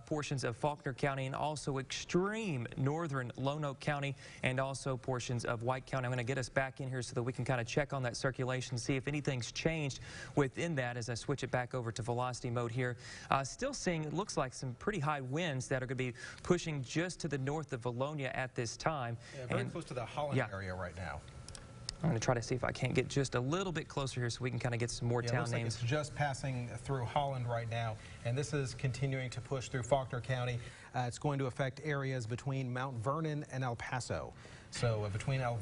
portions of Faulkner County and also extreme northern Lonoke County and also portions of White County. I'm going to get us back in here so that we can kind of check on that circulation, see if anything's changed within that as I switch it back over to velocity mode here. Still seeing, it looks like, some pretty high winds that are going to be pushing just to the north of Valonia at this time. Yeah, very close to the Holland area right now. I'm going to try to see if I can't get just a little bit closer here so we can kind of get some more town names. Like it's just passing through Holland right now, and this is continuing to push through Faulkner County. It's going to affect areas between Mount Vernon and El Paso. So between El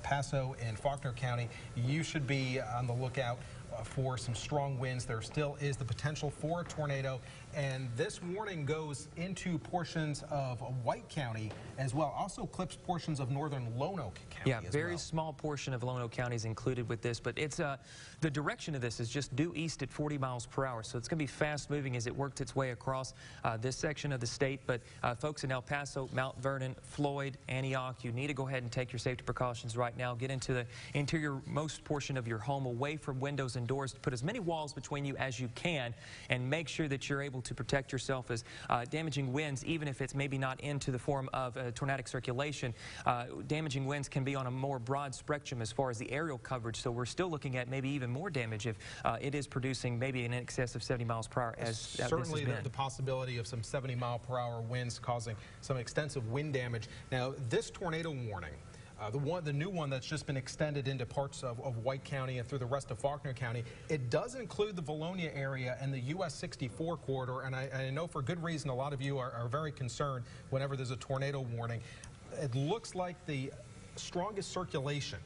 Paso and Faulkner County, you should be on the lookout for some strong winds. There still is the potential for a tornado, and this warning goes into portions of White County as well. Also clips portions of northern Lonoke County as very well. small portion of Lonoke County is included with this, but it's the direction of this is just due east at 40 miles per hour, so it's going to be fast moving as it works its way across this section of the state. But folks in El Paso, Mount Vernon, Floyd, Antioch, you need to go ahead and take your safety precautions right now. Get into the interior-most portion of your home, away from windows and doors, to put as many walls between you as you can, and make sure that you're able to protect yourself as damaging winds, even if it's maybe not into the form of tornadic circulation. Damaging winds can be on a more broad spectrum as far as the aerial coverage, so we're still looking at maybe even more damage if it is producing maybe in excess of 70 miles per hour, as certainly the possibility of some 70-mile-per-hour winds causing some extensive wind damage. Now, this tornado warning, the new one that's just been extended into parts of White County and through the rest of Faulkner County, it does include the Valonia area and the US 64 corridor, and I know for good reason a lot of you are very concerned whenever there's a tornado warning. It looks like the strongest circulation,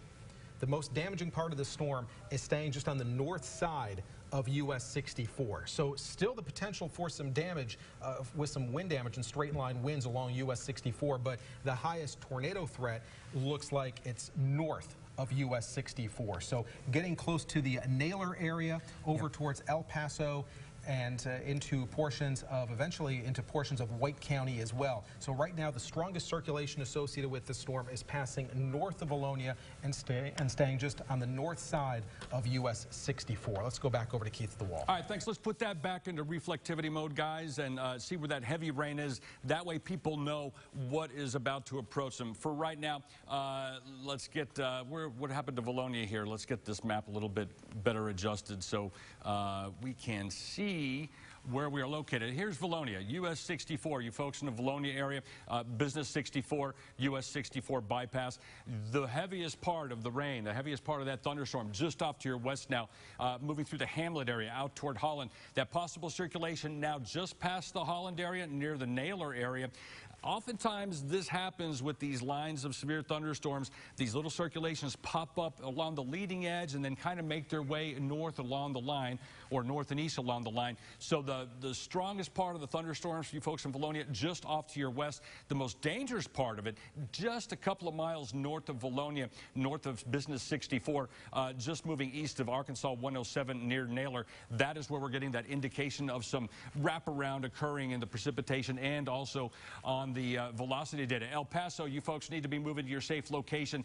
the most damaging part of the storm, is staying just on the north side of US 64. So still the potential for some damage with some wind damage and straight line winds along US 64, but the highest tornado threat looks like it's north of US 64. So getting close to the Naylor area over towards El Paso and eventually into portions of White County as well. So right now the strongest circulation associated with the storm is passing north of Valonia and staying just on the north side of US 64. Let's go back over to Keith at the wall. All right, thanks. Let's put that back into reflectivity mode, guys, and see where that heavy rain is. That way people know what is about to approach them. For right now, let's get what happened to Valonia here. Let's get this map a little bit better adjusted so we can see where we are located. Here's Valonia, US 64. You folks in the Valonia area, Business 64, US 64 bypass. The heaviest part of the rain, the heaviest part of that thunderstorm just off to your west now, moving through the Hamlet area out toward Holland. That possible circulation now just past the Holland area near the Naylor area. Oftentimes, this happens with these lines of severe thunderstorms. These little circulations pop up along the leading edge and then kind of make their way north along the line, or north and east along the line. So the strongest part of the thunderstorms for you folks in Valonia, just off to your west. The most dangerous part of it, just a couple of miles north of Valonia, north of Business 64, just moving east of Arkansas 107 near Naylor. That is where we're getting that indication of some wraparound occurring in the precipitation and also on the velocity data. El Paso, you folks need to be moving to your safe location.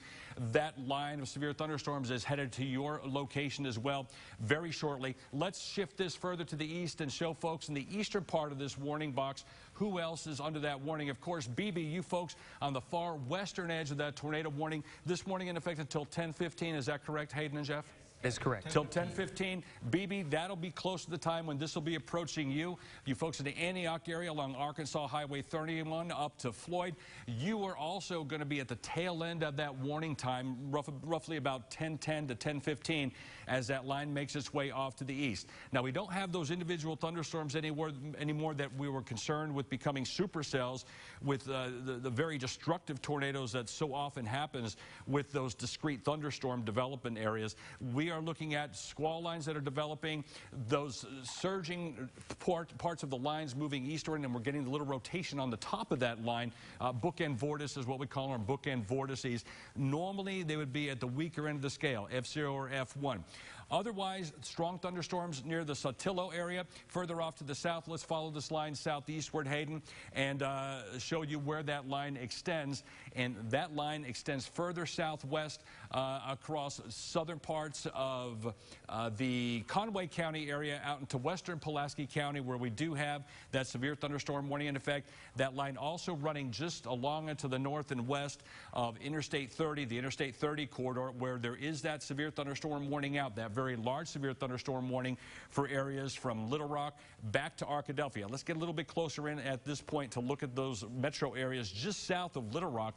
That line of severe thunderstorms is headed to your location as well very shortly. Let's shift this further to the east and show folks in the eastern part of this warning box who else is under that warning. Of course, BB, you folks on the far western edge of that tornado warning. This warning in effect until 10:15. Is that correct, Hayden and Jeff? Is correct. Till 10:15. BB, that'll be close to the time when this will be approaching you. You folks in the Antioch area along Arkansas Highway 31 up to Floyd, you are also going to be at the tail end of that warning time, roughly about 10:10 to 10:15, as that line makes its way off to the east. Now, we don't have those individual thunderstorms anymore that we were concerned with becoming supercells with the very destructive tornadoes that so often happens with those discrete thunderstorm development areas. We are looking at squall lines that are developing, those surging parts of the lines moving eastward, and we're getting the little rotation on the top of that line. Bookend vortices is what we call them, bookend vortices. Normally, they would be at the weaker end of the scale, F0 or F1. Otherwise, strong thunderstorms near the Saltillo area. Further off to the south, let's follow this line southeastward, Hayden, and show you where that line extends. And that line extends further southwest across southern parts of the Conway County area out into western Pulaski County, where we do have that severe thunderstorm warning in effect. That line also running just along into the north and west of Interstate 30, the Interstate 30 corridor, where there is that severe thunderstorm warning out, that very large severe thunderstorm warning for areas from Little Rock back to Arkadelphia. Let's get a little bit closer in at this point to look at those metro areas just south of Little Rock,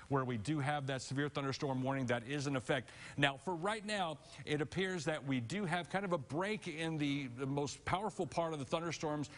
where we do have that severe thunderstorm warning that is in effect. Now, for right now, it appears that we do have kind of a break in the most powerful part of the thunderstorms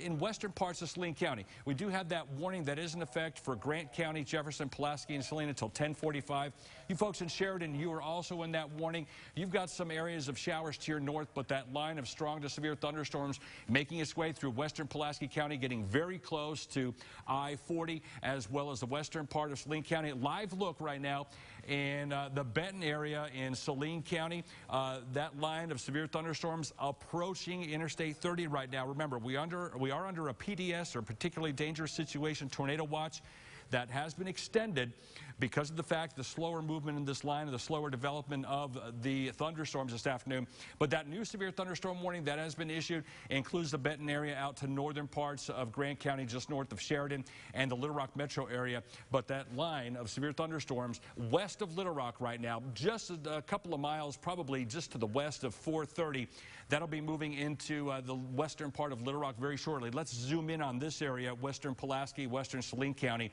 in western parts of Saline County. We do have that warning that is in effect for Grant County, Jefferson, Pulaski, and Saline until 10:45. You folks in Sheridan, you are also in that warning. You've got some areas of showers to your north, but that line of strong to severe thunderstorms making its way through western Pulaski County, getting very close to I-40, as well as the western part of Saline County. Live look right now in the Benton area in Saline County. That line of severe thunderstorms approaching Interstate 30 right now. Remember, we are under a PDS, or particularly dangerous situation tornado watch, that has been extended because of the fact the slower movement in this line and the slower development of the thunderstorms this afternoon. But that new severe thunderstorm warning that has been issued includes the Benton area out to northern parts of Grant County, just north of Sheridan, and the Little Rock metro area. But that line of severe thunderstorms west of Little Rock right now, just a couple of miles, probably just to the west of 430, that'll be moving into the western part of Little Rock very shortly. Let's zoom in on this area, western Pulaski, western Saline County,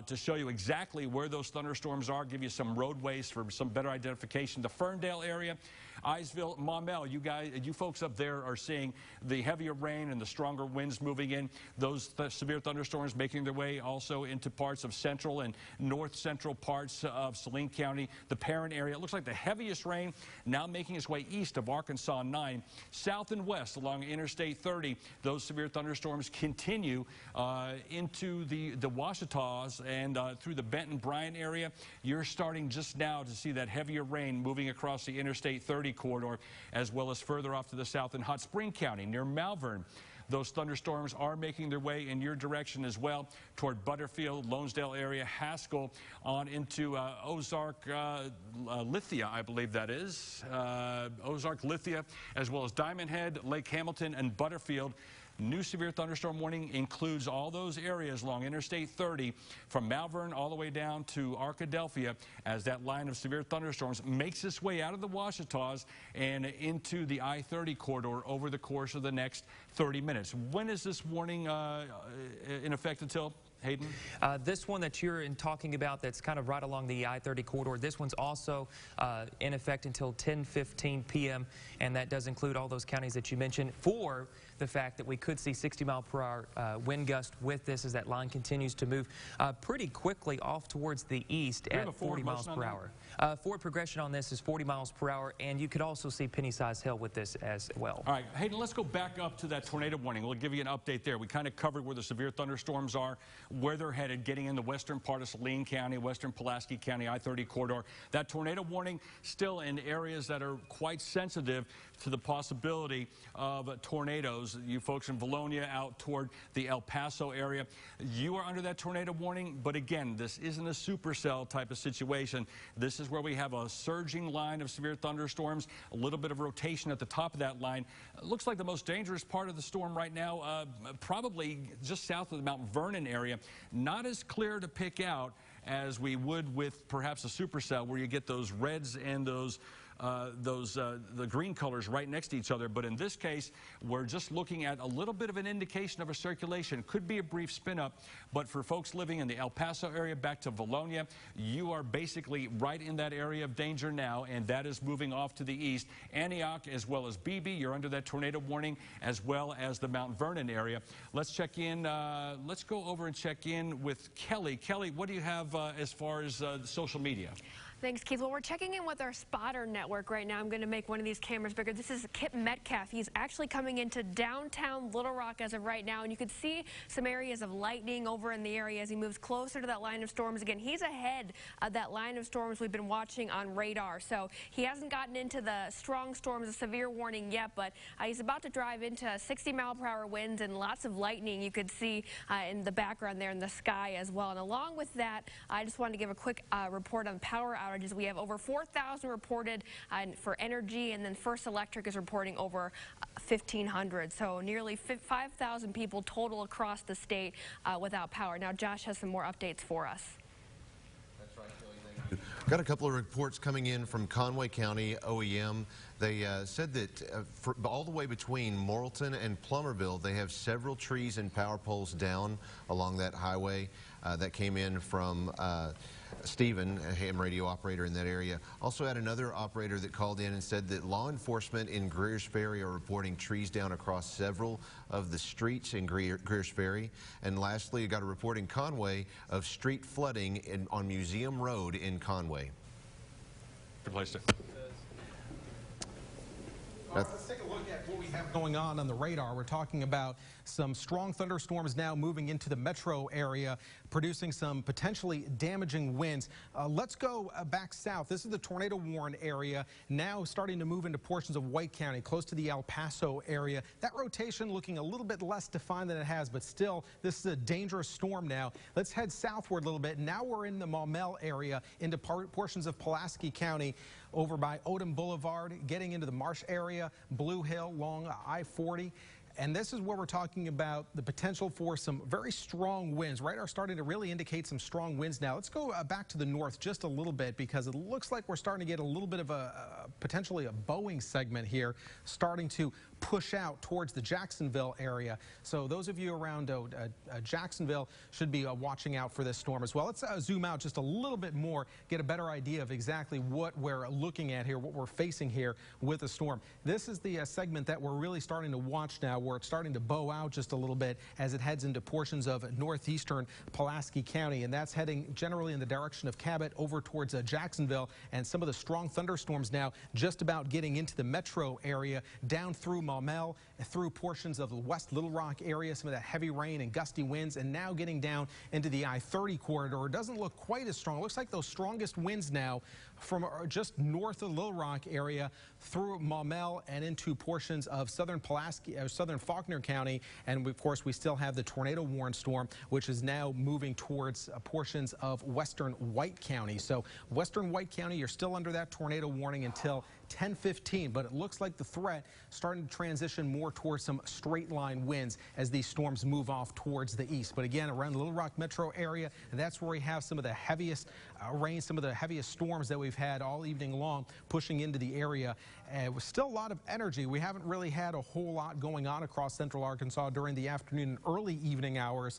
to show you exactly where those thunderstorms are, give you some roadways for some better identification. The Ferndale area, Iceville, Maumelle, you folks up there are seeing the heavier rain and the stronger winds moving in. Those severe thunderstorms making their way also into parts of central and north central parts of Saline County. The Perrin area, it looks like the heaviest rain now making its way east of Arkansas 9. South and west along Interstate 30, those severe thunderstorms continue into the Ouachitas and through the Benton-Bryan area. You're starting just now to see that heavier rain moving across the Interstate 30 corridor, as well as further off to the south in Hot Spring County near Malvern. Those thunderstorms are making their way in your direction as well, toward Butterfield, Lonesdale area, Haskell, on into Ozark, Lithia, I believe that is. Ozark, Lithia, as well as Diamond Head, Lake Hamilton, and Butterfield. New severe thunderstorm warning includes all those areas along Interstate 30 from Mount Vernon all the way down to Arkadelphia as that line of severe thunderstorms makes its way out of the Ouachitas and into the I-30 corridor over the course of the next 30 minutes. When is this warning in effect until? Hayden? This one that you're talking about that's kind of right along the I-30 corridor, this one's also in effect until 10:15 p.m., and that does include all those counties that you mentioned, for the fact that we could see 60-mile-per-hour wind gust with this as that line continues to move pretty quickly off towards the east at 40 miles per hour. Forward progression on this is 40 miles per hour, and you could also see penny-sized hail with this as well. All right, Hayden, let's go back up to that tornado warning. We'll give you an update there. We kind of covered where the severe thunderstorms are, where they're headed, getting in the western part of Saline County, western Pulaski County, I-30 corridor. That tornado warning still in areas that are quite sensitive to the possibility of tornadoes. You folks in Valonia out toward the El Paso area, you are under that tornado warning, but again, this isn't a supercell type of situation. This is where we have a surging line of severe thunderstorms, a little bit of rotation at the top of that line. It looks like the most dangerous part of the storm right now, probably just south of the Mount Vernon area. Not as clear to pick out as we would with perhaps a supercell, where you get those reds and the green colors right next to each other. But in this case, we're just looking at a little bit of an indication of a circulation. Could be a brief spin up, but for folks living in the El Paso area back to Valonia, you are basically right in that area of danger now, and that is moving off to the east. Antioch as well as Beebe, you're under that tornado warning, as well as the Mount Vernon area. Let's check in. Let's go over and check in with Kelly. Kelly, what do you have as far as social media? Thanks, Keith. Well, we're checking in with our spotter network right now. I'm going to make one of these cameras bigger. This is Kip Metcalf. He's actually coming into downtown Little Rock as of right now, and you can see some areas of lightning over in the area as he moves closer to that line of storms. Again, he's ahead of that line of storms we've been watching on radar, so he hasn't gotten into the strong storms, the severe warning yet, but he's about to drive into 60-mile-per-hour winds and lots of lightning you could see in the background there in the sky as well. And along with that, I just wanted to give a quick report on power outages. We have over 4,000 reported for energy, and then First Electric is reporting over 1,500. So nearly 5,000 people total across the state without power. Now Josh has some more updates for us. That's right, Kelly. Thank you. Got a couple of reports coming in from Conway County OEM. They said that all the way between Morrilton and Plumerville, they have several trees and power poles down along that highway. That came in from Stephen, a ham radio operator in that area. Also had another operator that called in and said that law enforcement in Greers Ferry are reporting trees down across several of the streets in Greers Ferry. And lastly, you got a report in Conway of street flooding on Museum Road in Conway. Good place to. Let's take a look at what we have going on the radar. We're talking about some strong thunderstorms now moving into the metro area, producing some potentially damaging winds. Let's go back south. This is the tornado warn area, now starting to move into portions of White County, close to the El Paso area. That rotation looking a little bit less defined than it has, but still, this is a dangerous storm now. Let's head southward a little bit. Now we're in the Maumelle area, into portions of Pulaski County, over by Odom Boulevard, getting into the Marsh area, Blue Hill, along I-40. And this is where we're talking about the potential for some very strong winds. Radar starting to really indicate some strong winds now. Let's go back to the north just a little bit, because it looks like we're starting to get a little bit of potentially a bowing segment here, starting to push out towards the Jacksonville area. So those of you around Jacksonville should be watching out for this storm as well. Let's zoom out just a little bit more, get a better idea of exactly what we're looking at here, what we're facing here with the storm. This is the segment that we're really starting to watch now, where it's starting to bow out just a little bit as it heads into portions of northeastern Pulaski County, and that's heading generally in the direction of Cabot over towards Jacksonville, and some of the strong thunderstorms now just about getting into the metro area, down through Maumelle, through portions of the West Little Rock area, some of that heavy rain and gusty winds, and now getting down into the I-30 corridor. It doesn't look quite as strong. It looks like those strongest winds now from just north of Little Rock area through Maumelle and into portions of southern Pulaski, southern Faulkner County, and of course we still have the tornado warn storm, which is now moving towards portions of western White County. So western White County, you're still under that tornado warning until 10:15, but it looks like the threat starting to transition more more towards some straight line winds as these storms move off towards the east. But again, around the Little Rock metro area, that's where we have some of the heaviest rain, some of the heaviest storms that we've had all evening long pushing into the area. With still a lot of energy. We haven't really had a whole lot going on across central Arkansas during the afternoon and early evening hours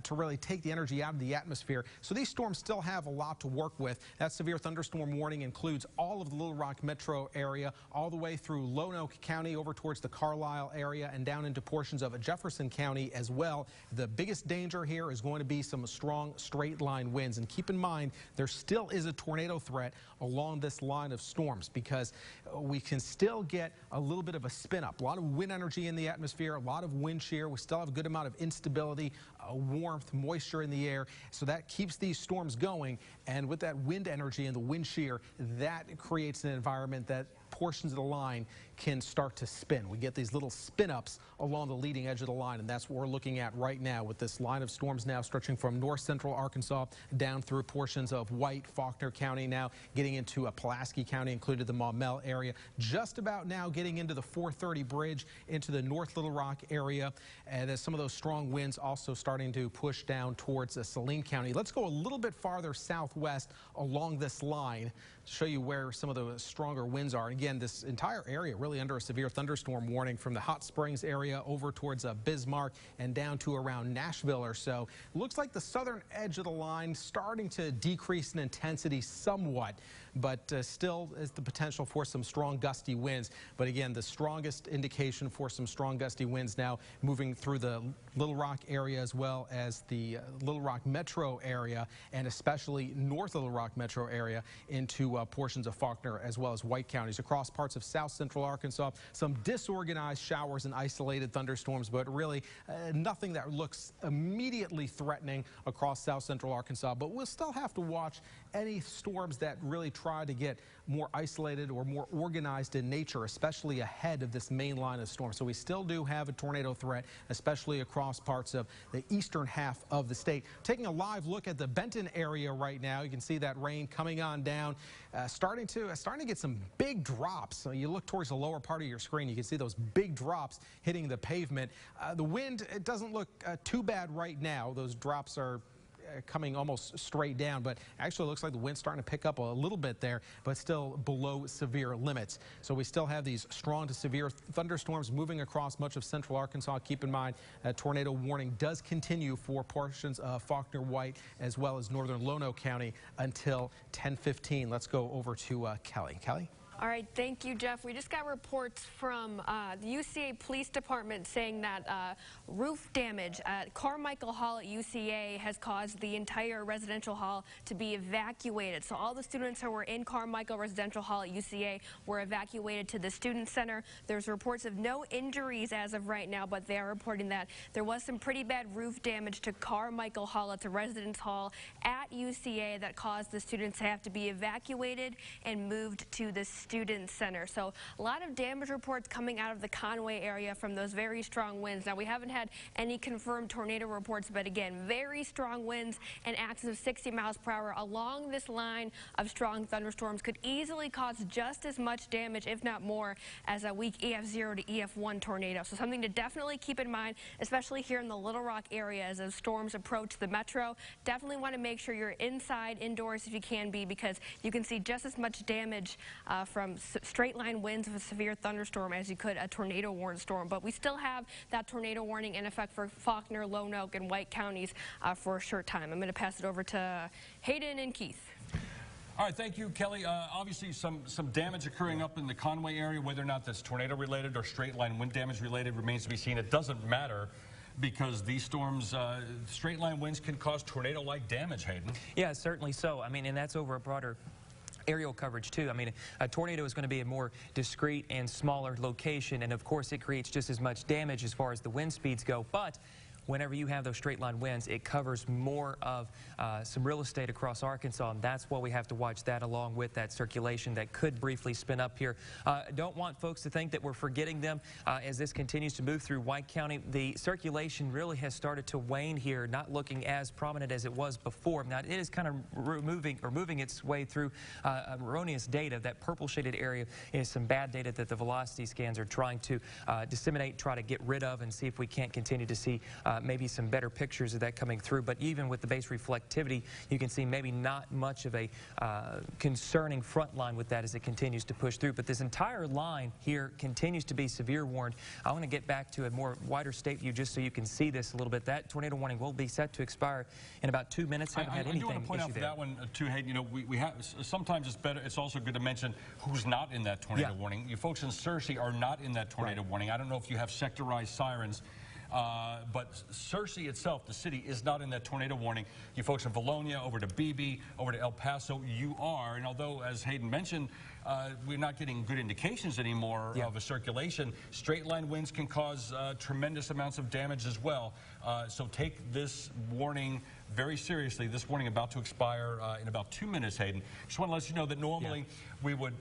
to really take the energy out of the atmosphere. So these storms still have a lot to work with. That severe thunderstorm warning includes all of the Little Rock metro area, all the way through Lonoke County over towards the Carlisle area and down into portions of Jefferson County as well. The biggest danger here is going to be some strong straight line winds. And keep in mind, there still is a tornado threat along this line of storms because we can still get a little bit of a spin up. A lot of wind energy in the atmosphere, a lot of wind shear. We still have a good amount of instability, warmth, moisture in the air. So that keeps these storms going. And with that wind energy and the wind shear, that creates an environment that portions of the line can start to spin. We get these little spin ups along the leading edge of the line, and that's what we're looking at right now with this line of storms now stretching from north central Arkansas down through portions of White, Faulkner County, now getting into Pulaski County, included the Maumelle area, just about now getting into the 430 bridge into the North Little Rock area, and as some of those strong winds also starting to push down towards Saline County. Let's go a little bit farther southwest along this line to show you where some of the stronger winds are. And again, this entire area really under a severe thunderstorm warning from the Hot Springs area over towards Bismarck and down to around Nashville or so. Looks like the southern edge of the line starting to decrease in intensity somewhat, but still is the potential for some strong gusty winds. But again, the strongest indication for some strong gusty winds now moving through the Little Rock area as well as the Little Rock metro area, and especially North Little Rock metro area into portions of Faulkner as well as White counties. Across parts of south central Arkansas, some disorganized showers and isolated thunderstorms, but really nothing that looks immediately threatening across south central Arkansas. But we'll still have to watch any storms that really try to get more isolated or more organized in nature, especially ahead of this main line of storms. So we still do have a tornado threat, especially across parts of the eastern half of the state. Taking a live look at the Benton area right now, you can see that rain coming on down, starting to get some big drops. So you look towards the lower part of your screen, you can see those big drops hitting the pavement. The wind, it doesn't look too bad right now. Those drops are coming almost straight down, but actually looks like the wind's starting to pick up a little bit there, but still below severe limits. So we still have these strong to severe thunderstorms moving across much of central Arkansas. Keep in mind, a tornado warning does continue for portions of Faulkner, White, as well as northern Lonoke County until 10:15. Let's go over to Kelly. Kelly? All right, thank you, Jeff. We just got reports from the UCA Police Department saying that roof damage at Carmichael Hall at UCA has caused the entire residential hall to be evacuated. So all the students who were in Carmichael Residential Hall at UCA were evacuated to the Student Center. There's reports of no injuries as of right now, but they are reporting that there was some pretty bad roof damage to Carmichael Hall. It's a residence hall at UCA that caused the students to have to be evacuated and moved to the Student Center. So a lot of damage reports coming out of the Conway area from those very strong winds. Now, we haven't had any confirmed tornado reports, but again, very strong winds and axes of 60 miles per hour along this line of strong thunderstorms could easily cause just as much damage, if not more, as a weak EF0 to EF1 tornado. So something to definitely keep in mind, especially here in the Little Rock area as those storms approach the metro. Definitely want to make sure you're inside, indoors if you can be, because you can see just as much damage from straight line winds of a severe thunderstorm as you could a tornado warning storm. But we still have that tornado warning in effect for Faulkner, Lonoke, and White counties for a short time. I'm going to pass it over to Hayden and Keith. All right, thank you, Kelly. Obviously, some damage occurring up in the Conway area. Whether or not that's tornado related or straight line wind damage related remains to be seen. It doesn't matter, because these storms, straight line winds can cause tornado-like damage, Hayden. Yeah, certainly so. I mean, and that's over a broader aerial coverage too. I mean, a tornado is going to be a more discrete and smaller location, and of course it creates just as much damage as far as the wind speeds go. But whenever you have those straight line winds, it covers more of some real estate across Arkansas, and that's why we have to watch that along with that circulation that could briefly spin up here. Don't want folks to think that we're forgetting them as this continues to move through White County. The circulation really has started to wane here, not looking as prominent as it was before. Now, it is kind of moving its way through erroneous data. That purple shaded area is some bad data that the velocity scans are trying to disseminate, try to get rid of, and see if we can't continue to see maybe some better pictures of that coming through. But even with the base reflectivity, you can see maybe not much of a concerning front line with that as it continues to push through. But this entire line here continues to be severe warned. I want to get back to a more wider state view just so you can see this a little bit. That tornado warning will be set to expire in about 2 minutes. I do want to point out for that one too, Hayden, you know, we have, sometimes it's better, it's also good to mention who's not in that tornado warning. You folks in Searcy are not in that tornado warning. I don't know if you have sectorized sirens. But Searcy itself, the city, is not in that tornado warning. You folks in Valonia, over to Beebe, over to El Paso, you are. And although, as Hayden mentioned, we're not getting good indications anymore of a circulation, straight line winds can cause tremendous amounts of damage as well. So take this warning very seriously. This warning about to expire in about 2 minutes, Hayden. Just want to let you know that normally we would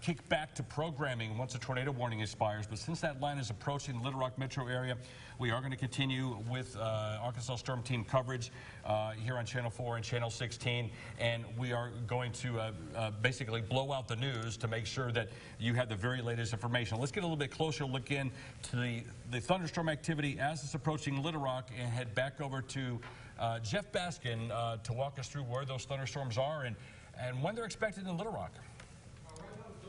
kick back to programming once a tornado warning expires, but since that line is approaching the Little Rock metro area, we are going to continue with Arkansas Storm Team coverage here on Channel 4 and Channel 16, and we are going to basically blow out the news to make sure that you have the very latest information. Let's get a little bit closer look in to the thunderstorm activity as it's approaching Little Rock and head back over to Jeff Baskin to walk us through where those thunderstorms are and when they're expected in Little Rock.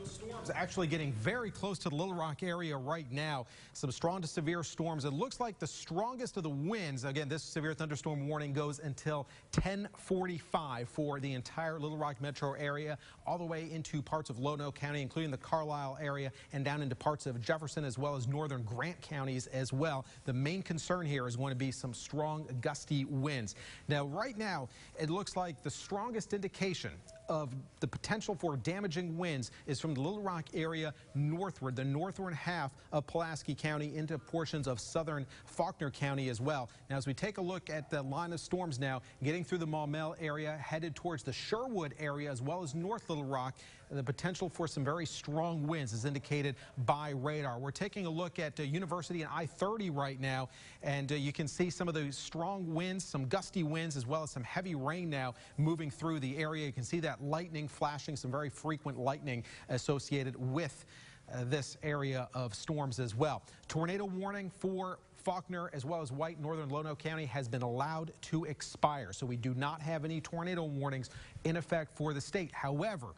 Storms actually getting very close to the Little Rock area right now. Some strong to severe storms. It looks like the strongest of the winds, again, this severe thunderstorm warning goes until 10:45 for the entire Little Rock metro area, all the way into parts of Lono County, including the Carlisle area, and down into parts of Jefferson as well as northern Grant counties as well. The main concern here is going to be some strong gusty winds. Now, right now, it looks like the strongest indication of the potential for damaging winds is from the Little Rock area northward, the northern half of Pulaski County into portions of southern Faulkner County as well. Now, as we take a look at the line of storms now, getting through the Maumelle area, headed towards the Sherwood area as well as North Little Rock, the potential for some very strong winds is indicated by radar. We're taking a look at University and I-30 right now, and you can see some of those strong winds, some gusty winds, as well as some heavy rain now moving through the area. You can see that lightning flashing, some very frequent lightning associated with this area of storms as well. Tornado warning for Faulkner as well as White northern Lono County has been allowed to expire, so we do not have any tornado warnings in effect for the state. However,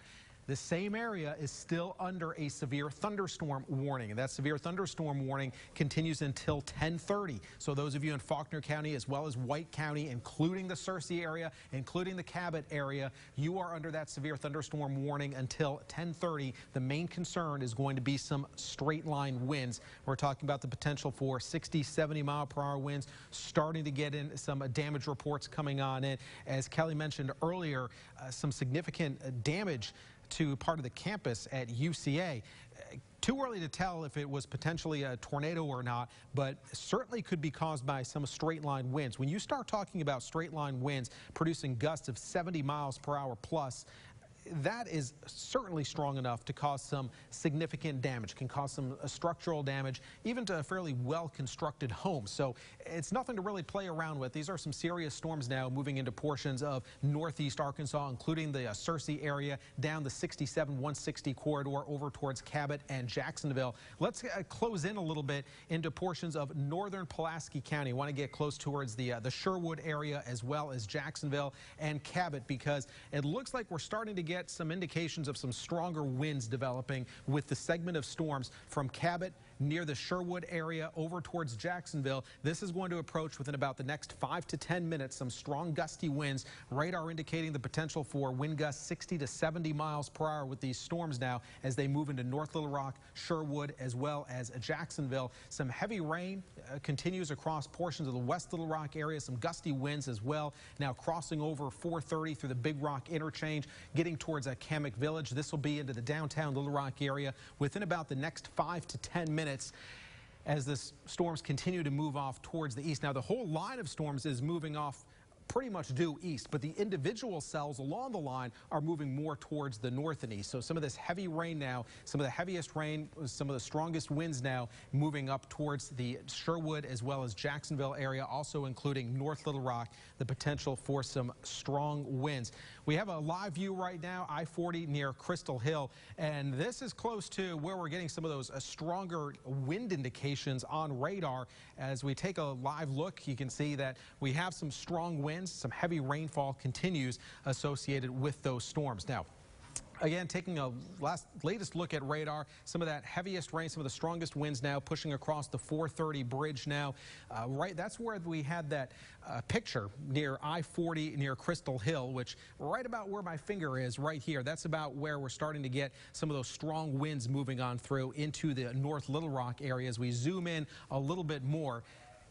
the same area is still under a severe thunderstorm warning, and that severe thunderstorm warning continues until 10:30. So those of you in Faulkner County as well as White County, including the Searcy area, including the Cabot area, you are under that severe thunderstorm warning until 10:30. The main concern is going to be some straight line winds. We're talking about the potential for 60, 70 mile per hour winds, starting to get in some damage reports coming on in. As Kelly mentioned earlier, some significant damage to part of the campus at UCA. Too early to tell if it was potentially a tornado or not, but certainly could be caused by some straight line winds. When you start talking about straight line winds producing gusts of 70 miles per hour plus, that is certainly strong enough to cause some significant damage, can cause some structural damage, even to a fairly well-constructed home. So it's nothing to really play around with. These are some serious storms now moving into portions of northeast Arkansas, including the Searcy area, down the 67-160 corridor over towards Cabot and Jacksonville. Let's close in a little bit into portions of northern Pulaski County. Want to get close towards the Sherwood area as well as Jacksonville and Cabot, because it looks like we're starting to get some indications of some stronger winds developing with the segment of storms from Cabot near the Sherwood area over towards Jacksonville. This is going to approach within about the next 5 to 10 minutes. Some strong gusty winds. Radar indicating the potential for wind gusts 60 to 70 miles per hour with these storms now as they move into North Little Rock, Sherwood, as well as Jacksonville. Some heavy rain continues across portions of the West Little Rock area. Some gusty winds as well. Now crossing over 430 through the Big Rock interchange, getting towards Kamek Village. This will be into the downtown Little Rock area within about the next 5 to 10 minutes. as the storms continue to move off towards the east. Now, the whole line of storms is moving off pretty much due east, but the individual cells along the line are moving more towards the north and east. So some of this heavy rain now, some of the heaviest rain, some of the strongest winds now moving up towards the Sherwood as well as Jacksonville area, also including North Little Rock, the potential for some strong winds. We have a live view right now, I-40 near Crystal Hill, and this is close to where we're getting some of those stronger wind indications on radar. As we take a live look, you can see that we have some strong winds. Some heavy rainfall continues associated with those storms. Now, again, taking a latest look at radar, some of that heaviest rain, some of the strongest winds now pushing across the 430 bridge now. Right, that's where we had that picture near I-40 near Crystal Hill, which right about where my finger is right here. That's about where we're starting to get some of those strong winds moving on through into the North Little Rock area. As we zoom in a little bit more,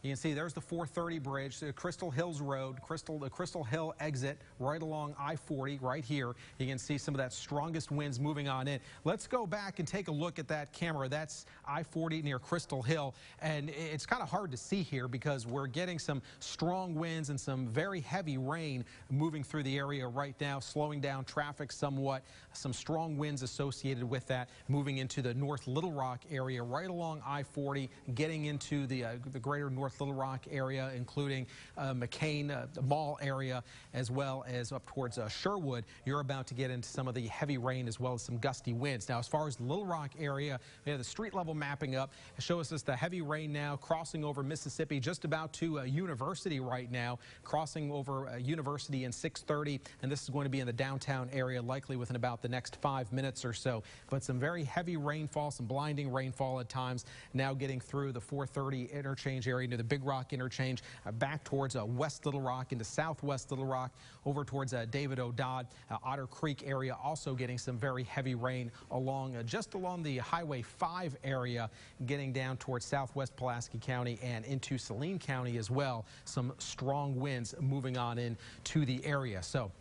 you can see there's the 430 bridge, the Crystal Hills Road, the Crystal Hill exit right along I-40 right here. You can see some of that strongest winds moving on in. Let's go back and take a look at that camera. That's I-40 near Crystal Hill, and it's kind of hard to see here because we're getting some strong winds and some very heavy rain moving through the area right now, slowing down traffic somewhat. Some strong winds associated with that moving into the North Little Rock area right along I-40, getting into the greater North Little Rock area, including McCain, the mall area, as well as up towards Sherwood. You're about to get into some of the heavy rain as well as some gusty winds. Now, as far as the Little Rock area, we have the street level mapping up. It shows us the heavy rain now crossing over Mississippi, just about to University right now, crossing over University in 630, and this is going to be in the downtown area, likely within about the next 5 minutes or so. But some very heavy rainfall, some blinding rainfall at times, now getting through the 430 interchange area near the Big Rock interchange, back towards West Little Rock into Southwest Little Rock, over towards David O'Dodd, Otter Creek area, also getting some very heavy rain along just along the Highway 5 area, getting down towards Southwest Pulaski County and into Saline County as well. Some strong winds moving on into the area. So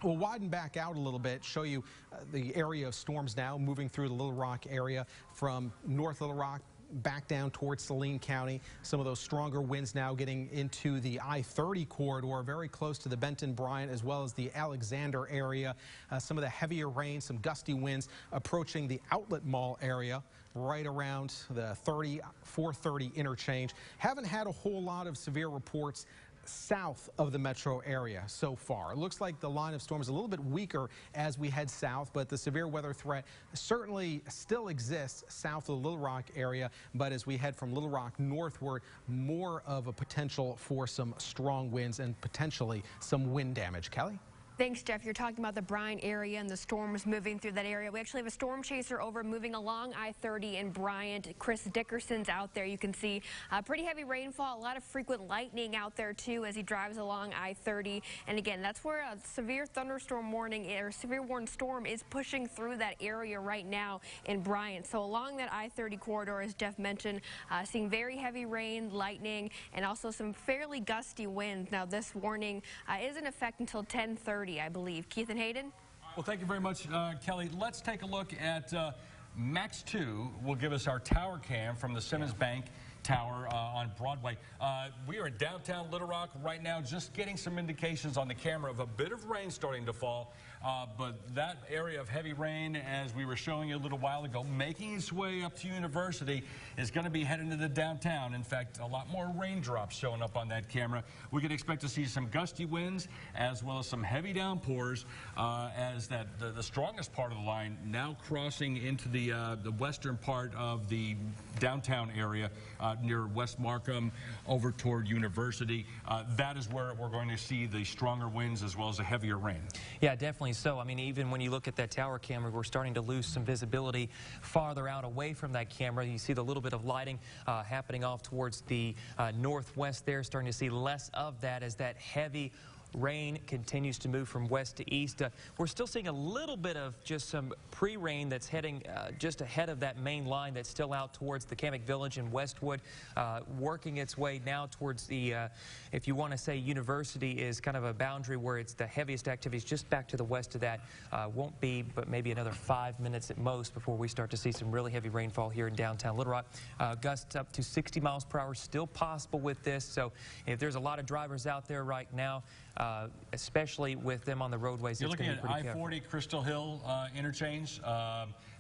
we'll widen back out a little bit, show you the area of storms now moving through the Little Rock area from North Little Rock back down towards Saline County. Some of those stronger winds now getting into the I-30 corridor, very close to the Benton-Bryant as well as the Alexander area. Some of the heavier rain, some gusty winds approaching the Outlet Mall area right around the 430 interchange. Haven't had a whole lot of severe reports south of the metro area so far. It looks like the line of storms is a little bit weaker as we head south, but the severe weather threat certainly still exists south of the Little Rock area. But as we head from Little Rock northward, more of a potential for some strong winds and potentially some wind damage. Kelly? Thanks, Jeff. You're talking about the Bryant area and the storms moving through that area. We actually have a storm chaser moving along I-30 in Bryant. Chris Dickerson's out there. You can see pretty heavy rainfall, a lot of frequent lightning out there too as he drives along I-30. And again, that's where a severe thunderstorm warning or severe warned storm is pushing through that area right now in Bryant. So along that I-30 corridor, as Jeff mentioned, seeing very heavy rain, lightning, and also some fairly gusty winds. Now, this warning is in effect until 10:30. I believe. Keith and Hayden? Well, thank you very much, Kelly. Let's take a look at Max 2 will give us our tower cam from the Simmons Bank Tower on Broadway. We are in downtown Little Rock right now, just getting some indications on the camera of a bit of rain starting to fall. But that area of heavy rain, as we were showing you a little while ago, making its way up to University, is going to be heading to the downtown. In fact, a lot more raindrops showing up on that camera. We can expect to see some gusty winds as well as some heavy downpours as the strongest part of the line now crossing into the western part of the downtown area near West Markham over toward University. That is where we're going to see the stronger winds as well as the heavier rain. Yeah, definitely so. I mean, even when you look at that tower camera, we're starting to lose some visibility farther out away from that camera. You see the little bit of lighting happening off towards the northwest there, starting to see less of that as that heavy rain continues to move from west to east. We're still seeing a little bit of just some pre-rain that's heading just ahead of that main line that's still out towards the Kamek Village and Westwood, working its way now towards the, if you want to say University is kind of a boundary where it's the heaviest activities. Just back to the west of that won't be but maybe another 5 minutes at most before we start to see some really heavy rainfall here in downtown Little Rock. Gusts up to 60 miles per hour still possible with this, so if there's a lot of drivers out there right now, especially with them on the roadways, you're it's looking going to at be I-40 Crystal Hill interchange.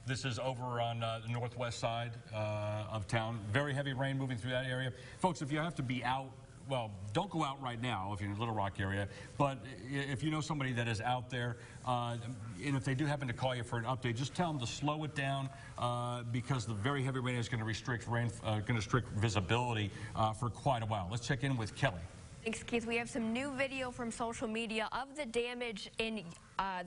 This is over on the northwest side of town. Very heavy rain moving through that area. Folks, if you have to be out, well, don't go out right now if you're in the Little Rock area, but if you know somebody that is out there, and if they do happen to call you for an update, just tell them to slow it down because the very heavy rain is going to restrict visibility for quite a while. Let's check in with Kelly. Thanks, Keith. We have some new video from social media of the damage in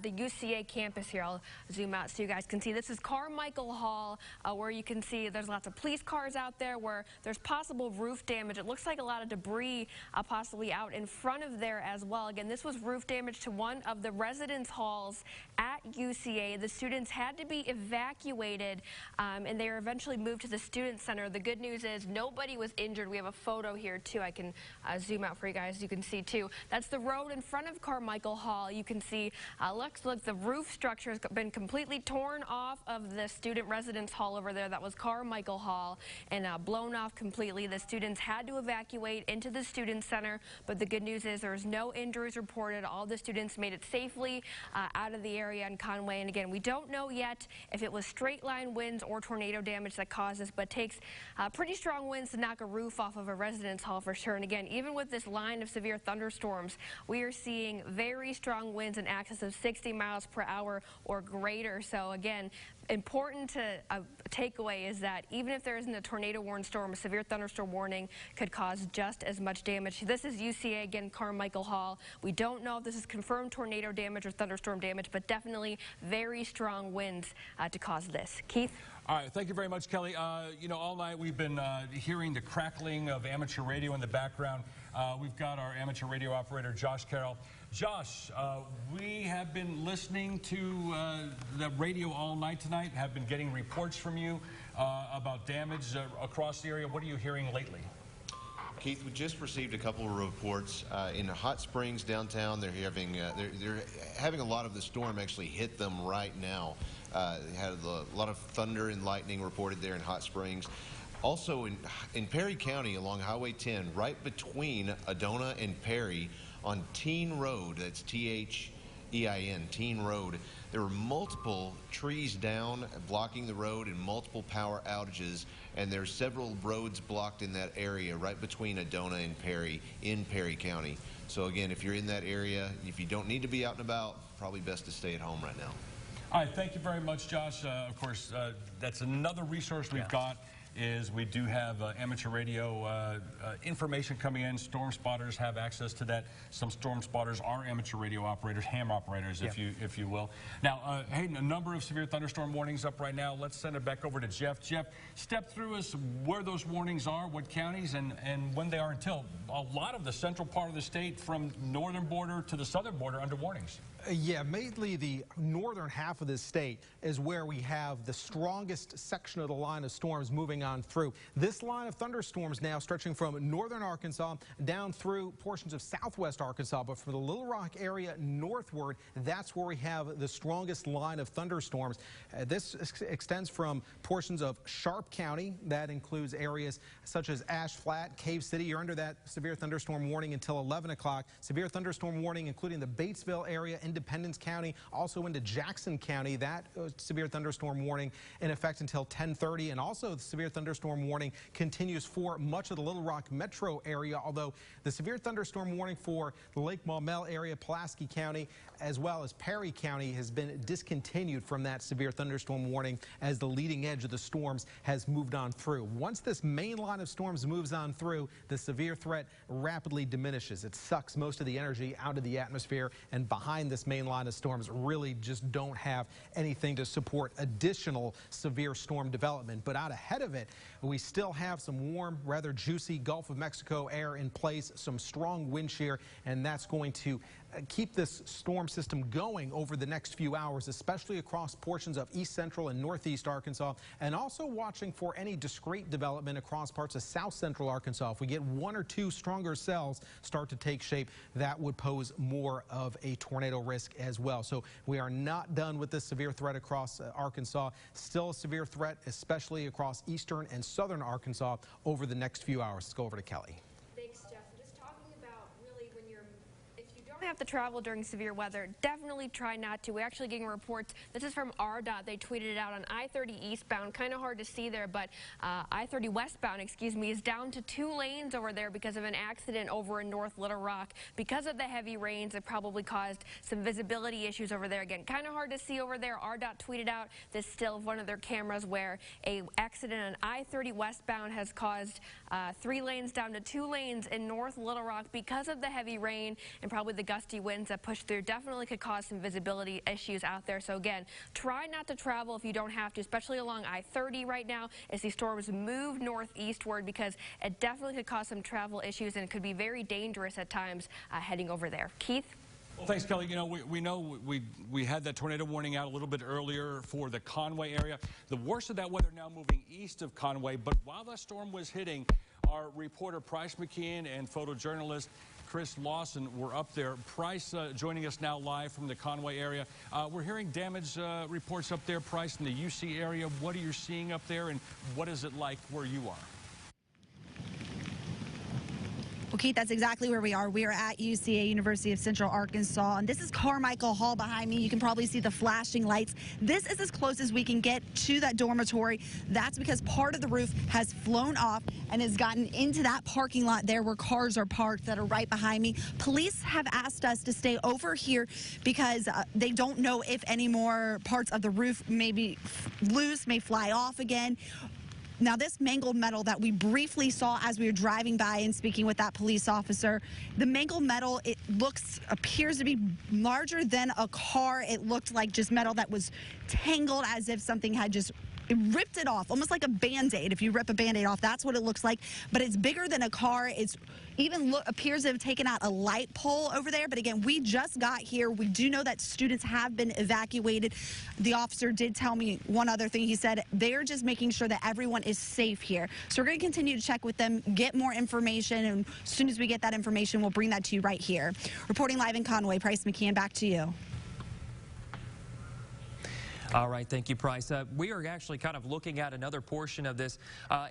the UCA campus here. I'll zoom out so you guys can see. This is Carmichael Hall, where you can see there's lots of police cars out there where there's possible roof damage. It looks like a lot of debris possibly out in front of there as well. Again, this was roof damage to one of the residence halls at UCA. The students had to be evacuated, and they were eventually moved to the student center. The good news is nobody was injured. We have a photo here, too. I can zoom out for you guys. You can see, too. That's the road in front of Carmichael Hall. You can see looks like the roof structure has been completely torn off of the student residence hall over there. That was Carmichael Hall, and blown off completely. The students had to evacuate into the student center, but the good news is there's no injuries reported. All the students made it safely out of the area in Conway. And again, we don't know yet if it was straight line winds or tornado damage that caused this, but it takes pretty strong winds to knock a roof off of a residence hall for sure. And again, even with this line of severe thunderstorms, we are seeing very strong winds in excess of 60 miles per hour or greater. So again, important to takeaway is that even if there isn't a tornado warning storm, a severe thunderstorm warning could cause just as much damage. This is UCA, again, Carmichael Hall. We don't know if this is confirmed tornado damage or thunderstorm damage, but definitely very strong winds to cause this. Keith? All right, thank you very much, Kelly. You know, all night we've been hearing the crackling of amateur radio in the background. We've got our amateur radio operator, Josh Carroll. Josh, we have been listening to the radio all night tonight, have been getting reports from you about damage across the area. What are you hearing lately? Keith, we just received a couple of reports in Hot Springs downtown. They're having a lot of the storm actually hit them right now. They had a lot of thunder and lightning reported there in Hot Springs. Also in Perry County along Highway 10, right between Adona and Perry on Teen Road, that's T-H-E-I-N, Teen Road, there were multiple trees down blocking the road and multiple power outages, and there's several roads blocked in that area right between Adona and Perry in Perry County. So again, if you're in that area, if you don't need to be out and about, probably best to stay at home right now. All right, thank you very much, Josh. Of course, that's another resource we've got. Is we do have amateur radio information coming in. Storm spotters have access to that. Some storm spotters are amateur radio operators, ham operators, if you will. Now, Hayden, a number of severe thunderstorm warnings up right now. Let's send it back over to Jeff. Jeff, step through us where those warnings are, what counties, and when they are until. A lot of the central part of the state from northern border to the southern border under warnings. Yeah, mainly the northern half of the state is where we have the strongest section of the line of storms moving on through. This line of thunderstorms now stretching from northern Arkansas down through portions of southwest Arkansas, but from the Little Rock area northward, that's where we have the strongest line of thunderstorms. This extends from portions of Sharp County. That includes areas such as Ash Flat, Cave City. You're under that severe thunderstorm warning until 11 o'clock. Severe thunderstorm warning including the Batesville area, Independence County, also into Jackson County. That severe thunderstorm warning in effect until 10:30, and also the severe thunderstorm warning continues for much of the Little Rock metro area, although the severe thunderstorm warning for the Lake Maumelle area, Pulaski County, as well as Perry County has been discontinued from that severe thunderstorm warning as the leading edge of the storms has moved on through. Once this main line of storms moves on through, the severe threat rapidly diminishes. It sucks most of the energy out of the atmosphere, and behind the this main line of storms really just don't have anything to support additional severe storm development. But out ahead of it, we still have some warm, rather juicy Gulf of Mexico air in place, some strong wind shear, and that's going to keep this storm system going over the next few hours, especially across portions of east central and northeast Arkansas, and also watching for any discrete development across parts of south central Arkansas. If we get one or two stronger cells start to take shape, that would pose more of a tornado risk as well. So we are not done with this severe threat across Arkansas. Still a severe threat, especially across eastern and southern Arkansas over the next few hours. Let's go over to Kelly. Have to travel during severe weather, definitely try not to. We're actually getting reports. This is from RDOT. They tweeted it out on I-30 eastbound. Kind of hard to see there, but I-30 westbound, is down to 2 lanes over there because of an accident over in North Little Rock. Because of the heavy rains, it probably caused some visibility issues over there. Again, kind of hard to see over there. RDOT tweeted out this still of one of their cameras where a accident on I-30 westbound has caused 3 lanes down to 2 lanes in North Little Rock because of the heavy rain and probably the gusty winds that push through. Definitely could cause some visibility issues out there. So again, try not to travel if you don't have to, especially along I-30 right now as these storms move northeastward, because it definitely could cause some travel issues and it could be very dangerous at times heading over there. Keith? Well, thanks, Kelly. You know, we had that tornado warning out a little bit earlier for the Conway area. The worst of that weather now moving east of Conway, but while that storm was hitting, our reporter Price McKeon and photojournalist Chris Lawson were up there. Price joining us now live from the Conway area. We're hearing damage reports up there, Price, in the UC area. What are you seeing up there, and what is it like where you are? Well, Keith, that's exactly where we are. We are at UCA, University of Central Arkansas, and this is Carmichael Hall behind me. You can probably see the flashing lights. This is as close as we can get to that dormitory. That's because part of the roof has flown off and has gotten into that parking lot there where cars are parked that are right behind me. Police have asked us to stay over here because they don't know if any more parts of the roof may be loose, may fly off again. Now, this mangled metal that we briefly saw as we were driving by and speaking with that police officer, the mangled metal, it appears to be larger than a car. It looked like just metal that was tangled as if something had just ripped it off, almost like a Band-Aid. If you rip a Band-Aid off, that's what it looks like. But it's bigger than a car. It's even appears to have taken out a light pole over there. But again, we just got here. We do know that students have been evacuated. The officer did tell me one other thing. He said they're just making sure that everyone is safe here. So we're going to continue to check with them, get more information, and as soon as we get that information, we'll bring that to you right here. Reporting live in Conway, Price McKeon, back to you. All right, thank you, Price. We are actually kind of looking at another portion of this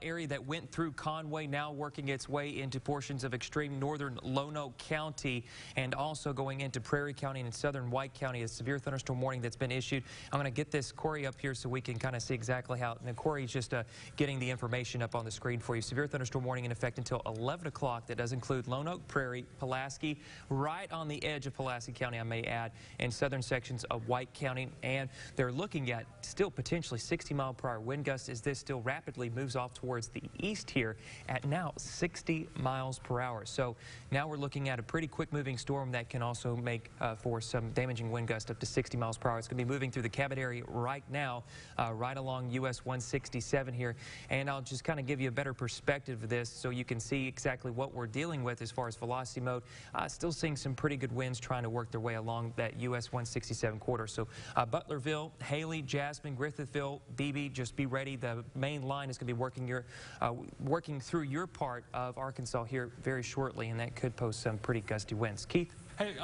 area that went through Conway, now working its way into portions of extreme northern Lonoke County and also going into Prairie County and southern White County. A severe thunderstorm warning that's been issued. I'm going to get this Corey up here so we can kind of see exactly how. And Corey's just getting the information up on the screen for you. Severe thunderstorm warning in effect until 11 o'clock. That does include Lonoke, Prairie, Pulaski, right on the edge of Pulaski County, I may add, and southern sections of White County. And they're looking at still potentially 60-mile-per-hour wind gusts as this still rapidly moves off towards the east here at now 60 miles per hour. So now we're looking at a pretty quick-moving storm that can also make for some damaging wind gusts up to 60 miles per hour. It's going to be moving through the Cabot area right now, right along US 167 here. And I'll just kind of give you a better perspective of this so you can see exactly what we're dealing with as far as velocity mode. Still seeing some pretty good winds trying to work their way along that US 167 corridor. So Butlerville, Haley, Jasmine, Griffithville, BB, just be ready. The main line is going to be working through your part of Arkansas here very shortly, and that could pose some pretty gusty winds. Keith? Hey,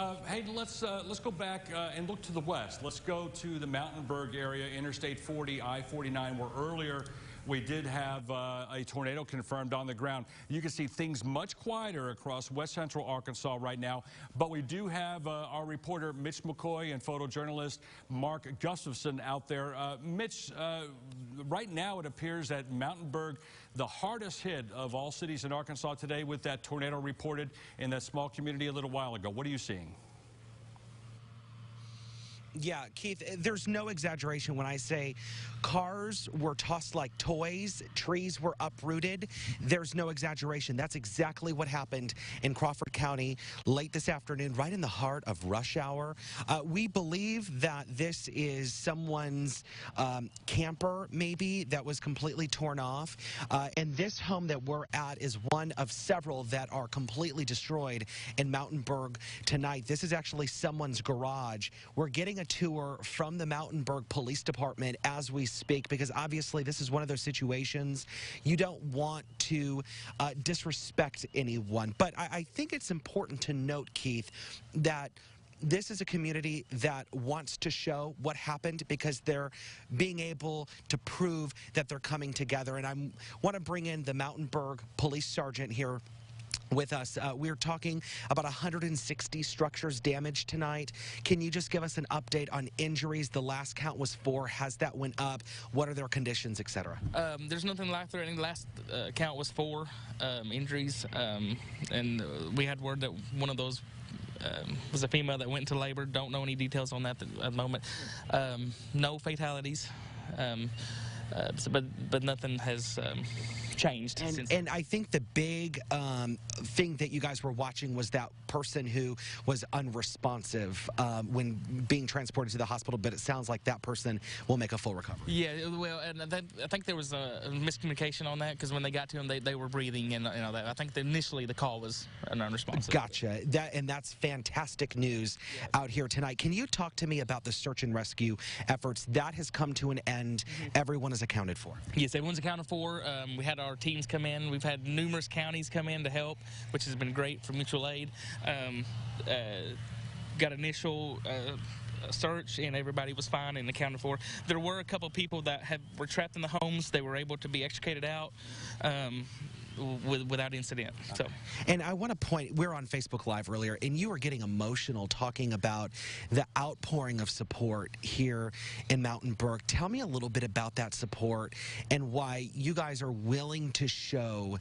let's go back and look to the west. Let's go to the Mountainburg area, Interstate 40, I-49, where earlier we did have a tornado confirmed on the ground. You can see things much quieter across west central Arkansas right now, but we do have our reporter Mitch McCoy and photojournalist Mark Gustafson out there. Mitch, right now it appears that Mountainburg, the hardest hit of all cities in Arkansas today, with that tornado reported in that small community a little while ago. What are you seeing? Yeah, Keith, there's no exaggeration when I say cars were tossed like toys, trees were uprooted. There's no exaggeration. That's exactly what happened in Crawford County late this afternoon, right in the heart of rush hour. We believe that this is someone's camper, maybe, that was completely torn off. And this home that we're at is one of several that are completely destroyed in Mountainburg tonight. This is actually someone's garage. We're getting a tour from the Mountainburg Police Department as we speak, because obviously this is one of those situations you don't want to disrespect anyone. But I think it's important to note, Keith, that this is a community that wants to show what happened because they're being able to prove that they're coming together. And I want to bring in the Mountainburg Police Sergeant here with us. We're talking about 160 structures damaged tonight. Can you just give us an update on injuries? The last count was 4. Has that went up? What are their conditions, etc.? There's nothing life-threatening. The last count was 4 injuries, and we had word that one of those was a female that went into labor. Don't know any details on that at the moment. No fatalities. But nothing has changed. And I think the big thing that you guys were watching was that person who was unresponsive when being transported to the hospital, but it sounds like that person will make a full recovery. Yeah, well, and I think there was a miscommunication on that, because when they got to him, they were breathing, and I think initially the call was an unresponsive. Gotcha. That's fantastic news out here tonight. Can you talk to me about the search and rescue efforts? That has come to an end. Everyone is accounted for. Yes, everyone's accounted for. We had our teams come in. We've had numerous counties come in to help, which has been great for mutual aid. Got initial search, and everybody was fine and accounted for. There were a couple people that were trapped in the homes. They were able to be extricated out without incident. So, and I want to point, we were on Facebook Live earlier, and you were getting emotional talking about the outpouring of support here in Mountainburg. Tell me a little bit about that support and why you guys are willing to show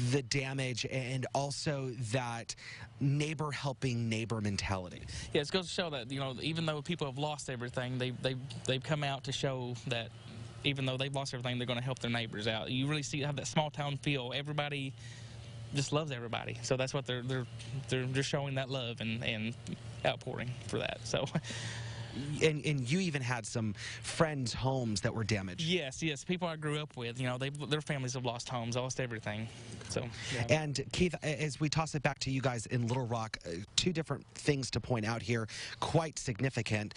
the damage and also that neighbor helping neighbor mentality. Yeah, it goes to show that, even though people have lost everything, they've come out to show that even though they've lost everything, they're going to help their neighbors out. You really have that small town feel. Everybody just loves everybody. So that's what they're showing, that love and outpouring for that. So. And you even had some friends' homes that were damaged. Yes, people I grew up with, their families have lost homes, lost everything. So. Yeah. And Keith, as we toss it back to you guys in Little Rock, 2 different things to point out here, quite significant.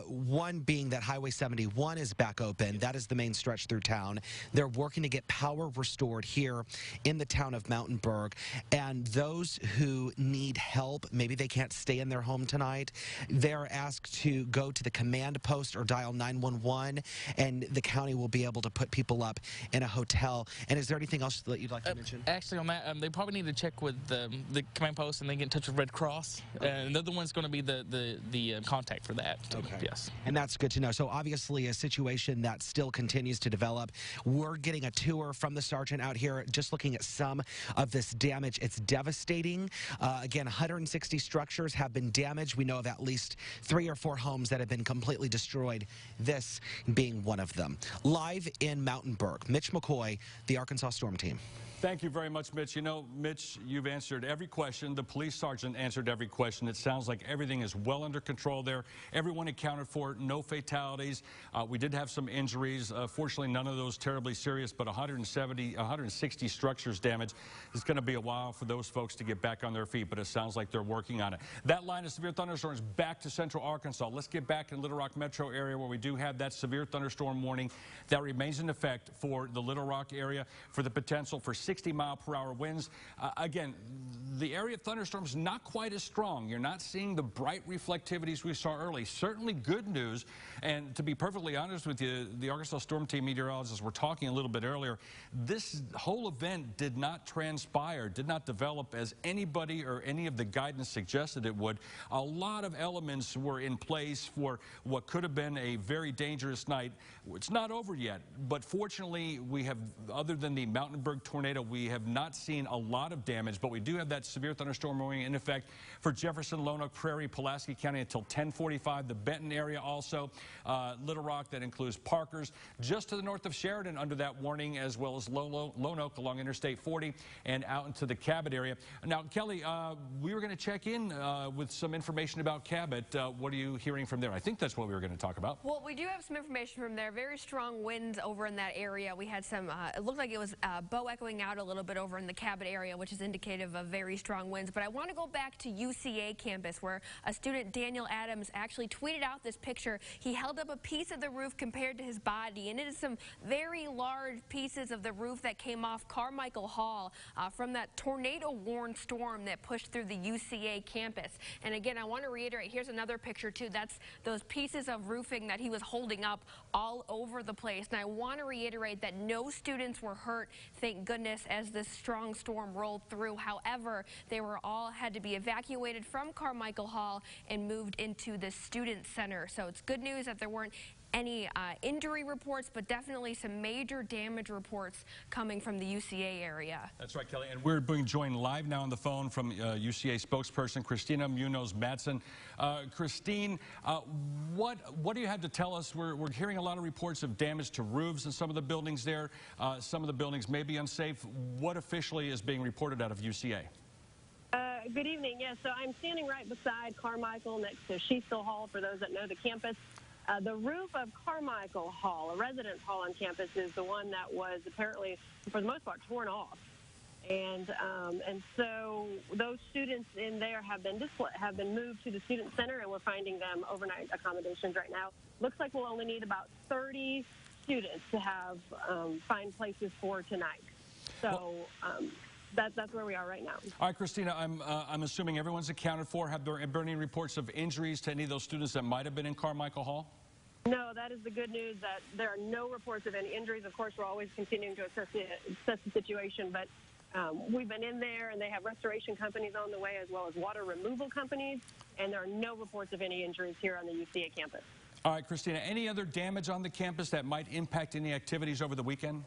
One being that Highway 71 is back open. That is the main stretch through town. They're working to get power restored here in the town of Mountainburg. And those who need help, maybe they can't stay in their home tonight, they're asked to go to the command post or dial 911, and the county will be able to put people up in a hotel. And is there anything else that you'd like to mention? Actually, on that, they probably need to check with the command post, and then get in touch with Red Cross. And they're the one's going to be the contact for that. Okay. Yes. And that's good to know. So obviously a situation that still continues to develop. We're getting a tour from the sergeant out here, just looking at some of this damage. It's devastating. Again, 160 structures have been damaged. We know of at least 3 or 4 homes that have been completely destroyed, this being one of them. Live in Mountainburg, Mitch McCoy, the Arkansas Storm Team. Thank you very much, Mitch. Mitch, you've answered every question. The police sergeant answered every question. It sounds like everything is well under control there. Everyone accounted for, no fatalities. We did have some injuries. Fortunately, none of those terribly serious, but 160 structures damaged. It's going to be a while for those folks to get back on their feet, but it sounds like they're working on it. That line of severe thunderstorms back to central Arkansas. Let's get back in Little Rock metro area where we do have that severe thunderstorm warning that remains in effect for the Little Rock area, for the potential for 60-mile-per-hour winds. Again, the area of thunderstorms not quite as strong. You're not seeing the bright reflectivities we saw early. Certainly good news. And to be perfectly honest with you, the Arkansas Storm Team meteorologists were talking a little bit earlier. This whole event did not transpire, did not develop as anybody or any of the guidance suggested it would. A lot of elements were in place for what could have been a very dangerous night. It's not over yet, but fortunately we have, other than the Mountainburg tornado tornado. We have not seen a lot of damage, but we do have that severe thunderstorm warning in effect for Jefferson, Lonoke, Prairie, Pulaski County until 10:45. The Benton area also, Little Rock, that includes Parkers, just to the north of Sheridan under that warning, as well as Lonoke along Interstate 40 and out into the Cabot area. Now, Kelly, we were going to check in with some information about Cabot. What are you hearing from there? I think that's what we were going to talk about. Well, we do have some information from there. Very strong winds over in that area. We had some, it looked like it was bow echoing out a little bit over in the Cabot area, which is indicative of very strong winds. But I want to go back to UCA campus, where a student, Daniel Adams, actually tweeted out this picture. He held up a piece of the roof compared to his body, and it is some very large pieces of the roof that came off Carmichael Hall from that tornado-warned storm that pushed through the UCA campus. And again, I want to reiterate, here's another picture too. That's those pieces of roofing that he was holding up all over the place. And I want to reiterate that no students were hurt, thank goodness, as this strong storm rolled through. However, they were all had to be evacuated from Carmichael Hall and moved into the student center. So it's good news that there weren't any injury reports, but definitely some major damage reports coming from the UCA area. That's right, Kelly. And we're being joined live now on the phone from UCA spokesperson Christina Munoz-Madsen. Christine, what do you have to tell us? We're hearing a lot of reports of damage to roofs in some of the buildings there. Some of the buildings may be unsafe. What officially is being reported out of UCA? Good evening. Yes, so I'm standing right beside Carmichael next to Sheasel Hall, for those that know the campus. The roof of Carmichael Hall, a residence hall on campus, is the one that was apparently, for the most part, torn off. And so those students in there have been moved to the student center, and we're finding them overnight accommodations right now. Looks like we'll only need about 30 students to have find places for tonight. So that's where we are right now. All right, Christina, I'm assuming everyone's accounted for. Have there been any reports of injuries to any of those students that might have been in Carmichael Hall? No, that is the good news, that there are no reports of any injuries. Of course, we're always continuing to assess the situation, but we've been in there, and they have restoration companies on the way, as well as water removal companies, and there are no reports of any injuries here on the UCA campus. All right, Christina, any other damage on the campus that might impact any activities over the weekend?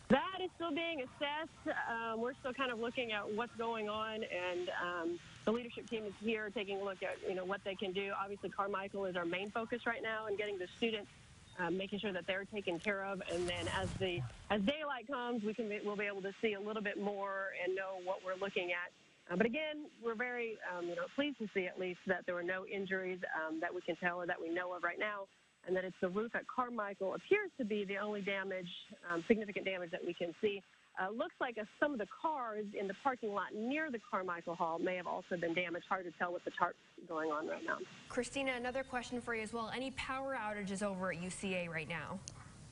That is still being assessed. We're still kind of looking at what's going on, and the leadership team is here taking a look at what they can do. Obviously, Carmichael is our main focus right now, and getting the students, making sure that they're taken care of. And then as daylight comes, we'll be able to see a little bit more and know what we're looking at. But again, we're very pleased to see at least that there were no injuries that we can tell or that we know of right now, and that it's the roof at Carmichael appears to be the only damage, significant damage that we can see. Looks like some of the cars in the parking lot near the Carmichael Hall may have also been damaged. Hard to tell with the tarp going on right now. Christina, another question for you as well. Any power outages over at UCA right now?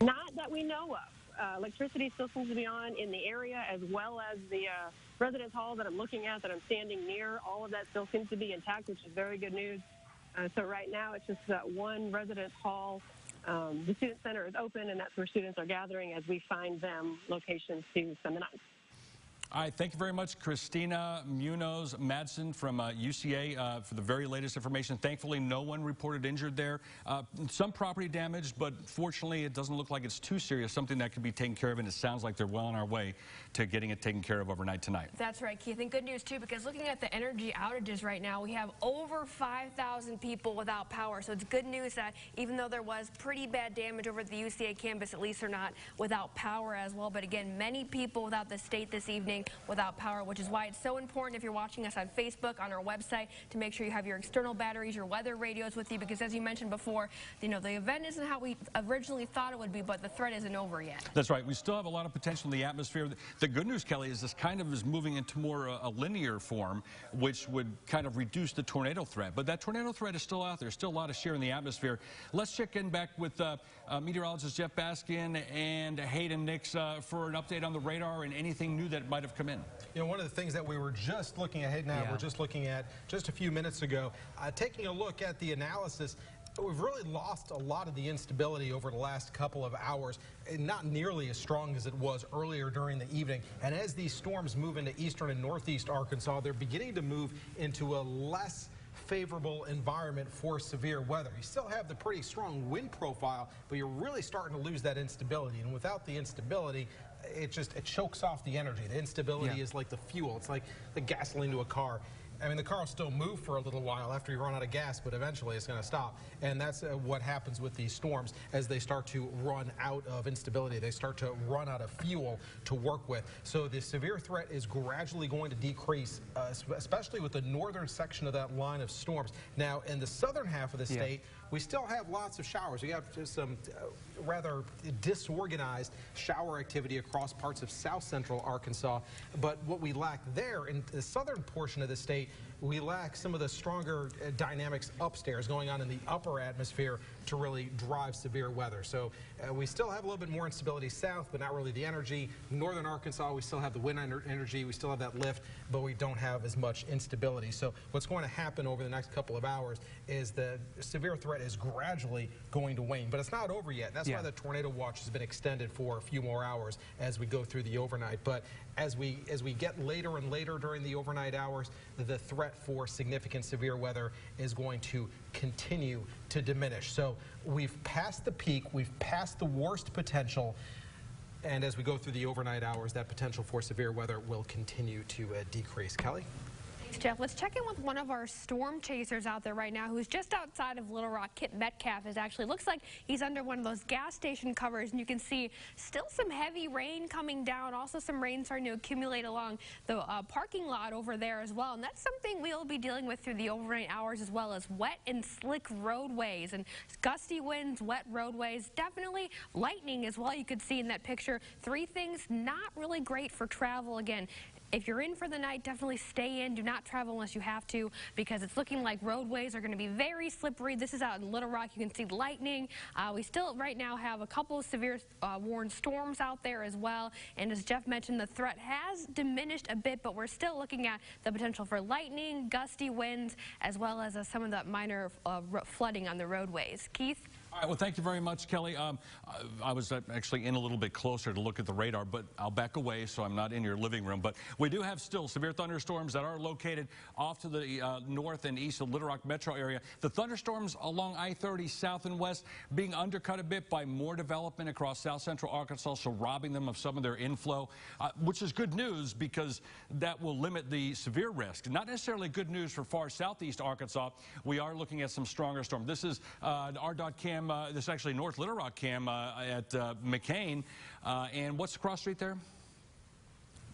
Not that we know of. Electricity still seems to be on in the area, as well as the residence hall that I'm looking at, that I'm standing near. All of that still seems to be intact, which is very good news. So right now it's just that one residence hall. The student center is open, and that's where students are gathering as we find them locations to spend the night. All right, thank you very much, Christina Munoz-Madsen from UCA for the very latest information. Thankfully, no one reported injured there. Some property damage, but fortunately, it doesn't look like it's too serious, something that could be taken care of, and it sounds like they're well on our way to getting it taken care of overnight tonight. That's right, Keith, and good news, too, because looking at the energy outages right now, we have over 5,000 people without power, so it's good news that even though there was pretty bad damage over at the UCA campus, at least they're not without power as well. But again, many people without the state this evening without power, which is why it's so important, if you're watching us on Facebook, on our website, to make sure you have your external batteries, your weather radios with you, because as you mentioned before, the event isn't how we originally thought it would be, but the threat isn't over yet. That's right. We still have a lot of potential in the atmosphere. The good news, Kelly, is this kind of is moving into more a linear form, which would kind of reduce the tornado threat. But that tornado threat is still out there. Still a lot of shear in the atmosphere. Let's check in back with meteorologist Jeff Baskin and Hayden Nix for an update on the radar and anything new that might have come in. One of the things that we were just looking ahead now, we're just looking at just a few minutes ago, taking a look at the analysis. We've really lost a lot of the instability over the last couple of hours, not nearly as strong as it was earlier during the evening. And as these storms move into eastern and northeast Arkansas, they're beginning to move into a less favorable environment for severe weather. You still have the pretty strong wind profile, but you're really starting to lose that instability. And without the instability, it chokes off the energy. The instability is like the fuel. It's like the gasoline to a car. I mean, the car will still move for a little while after you run out of gas, but eventually it's going to stop. And that's what happens with these storms as they start to run out of instability. They start to run out of fuel to work with. So the severe threat is gradually going to decrease, especially with the northern section of that line of storms. Now, in the southern half of the state, we still have lots of showers. We have just some rather disorganized shower activity across parts of south central Arkansas. But what we lack there in the southern portion of the state, we lack some of the stronger dynamics upstairs going on in the upper atmosphere to really drive severe weather. So we still have a little bit more instability south, but not really the energy. Northern Arkansas, we still have the wind energy, we still have that lift, but we don't have as much instability. So what's going to happen over the next couple of hours is the severe threat is gradually going to wane, but it's not over yet. That's why the tornado watch has been extended for a few more hours as we go through the overnight. But as we get later and later during the overnight hours, the threat for significant severe weather is going to continue to diminish. So we've passed the peak, we've passed the worst potential, and as we go through the overnight hours, that potential for severe weather will continue to decrease. Kelly? Thanks, Jeff. Let's check in with one of our storm chasers out there right now who's just outside of Little Rock. Kip Metcalf is actually, looks like he's under one of those gas station covers, and you can see still some heavy rain coming down, also some rain starting to accumulate along the parking lot over there as well. And that's something we'll be dealing with through the overnight hours, as well as wet and slick roadways and gusty winds, wet roadways, definitely lightning as well. You could see in that picture. Three things not really great for travel. Again, if you're in for the night, definitely stay in. Do not travel unless you have to, because it's looking like roadways are going to be very slippery. This is out in Little Rock. You can see lightning. We still right now have a couple of severe warned storms out there as well. And as Jeff mentioned, the threat has diminished a bit, but we're still looking at the potential for lightning, gusty winds, as well as some of that minor flooding on the roadways. Keith? All right, well, thank you very much, Kelly. I was actually in a little bit closer to look at the radar, but I'll back away so I'm not in your living room. But we do have still severe thunderstorms that are located off to the north and east of Little Rock metro area. The thunderstorms along I-30 south and west being undercut a bit by more development across south central Arkansas, so robbing them of some of their inflow, which is good news because that will limit the severe risk. Not necessarily good news for far southeast Arkansas. We are looking at some stronger storms. This is an RDOT cam. This is actually North Little Rock cam at McCain. And what's the cross street there?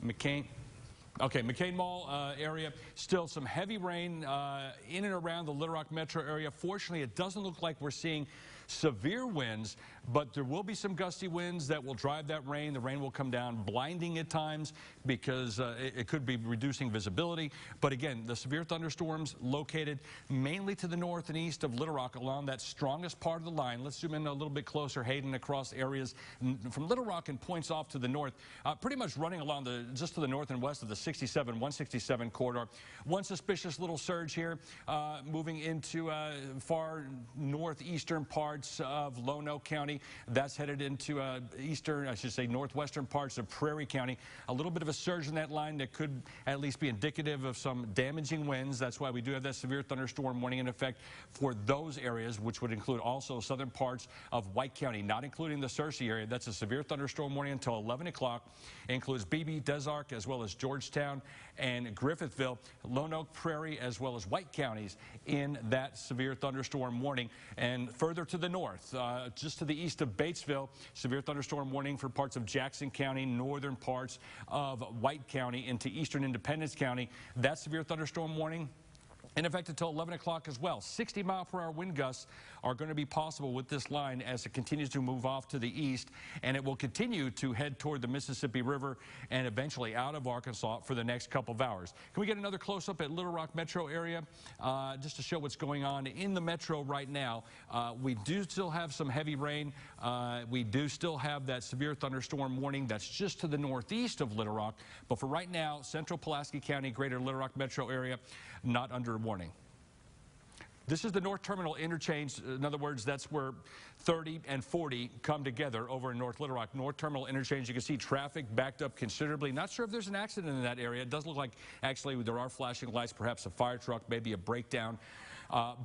McCain. Okay, McCain Mall area. Still some heavy rain in and around the Little Rock metro area. Fortunately, it doesn't look like we're seeing severe winds, but there will be some gusty winds that will drive that rain. The rain will come down, blinding at times because it could be reducing visibility. But again, the severe thunderstorms located mainly to the north and east of Little Rock along that strongest part of the line. Let's zoom in a little bit closer, Hayden, across areas from Little Rock and points off to the north, pretty much running along just to the north and west of the 167 corridor. One suspicious little surge here moving into far northeastern parts of Lono County. That's headed into northwestern parts of Prairie County. A little bit of a surge in that line that could at least be indicative of some damaging winds. That's why we do have that severe thunderstorm warning in effect for those areas, which would include also southern parts of White County, not including the Searcy area. That's a severe thunderstorm warning until 11 o'clock. It includes Beebe, Des Arc, as well as Georgetown and Griffithville, Lone Oak, Prairie, as well as White counties in that severe thunderstorm warning. And further to the north, just to the east of Batesville, severe thunderstorm warning for parts of Jackson County, northern parts of White County into eastern Independence County. That severe thunderstorm warning in effect until 11 o'clock as well. 60-mile-per-hour wind gusts are going to be possible with this line as it continues to move off to the east, and it will continue to head toward the Mississippi River and eventually out of Arkansas for the next couple of hours. Can we get another close-up at Little Rock metro area just to show what's going on in the metro right now? We do still have some heavy rain. We do still have that severe thunderstorm warning that's just to the northeast of Little Rock, but for right now, central Pulaski County, greater Little Rock metro area, not under warning. This is the North Terminal interchange. In other words, that's where 30 and 40 come together over in North Little Rock. North Terminal interchange, you can see traffic backed up considerably. Not sure if there's an accident in that area. It does look like actually there are flashing lights, perhaps a fire truck, maybe a breakdown.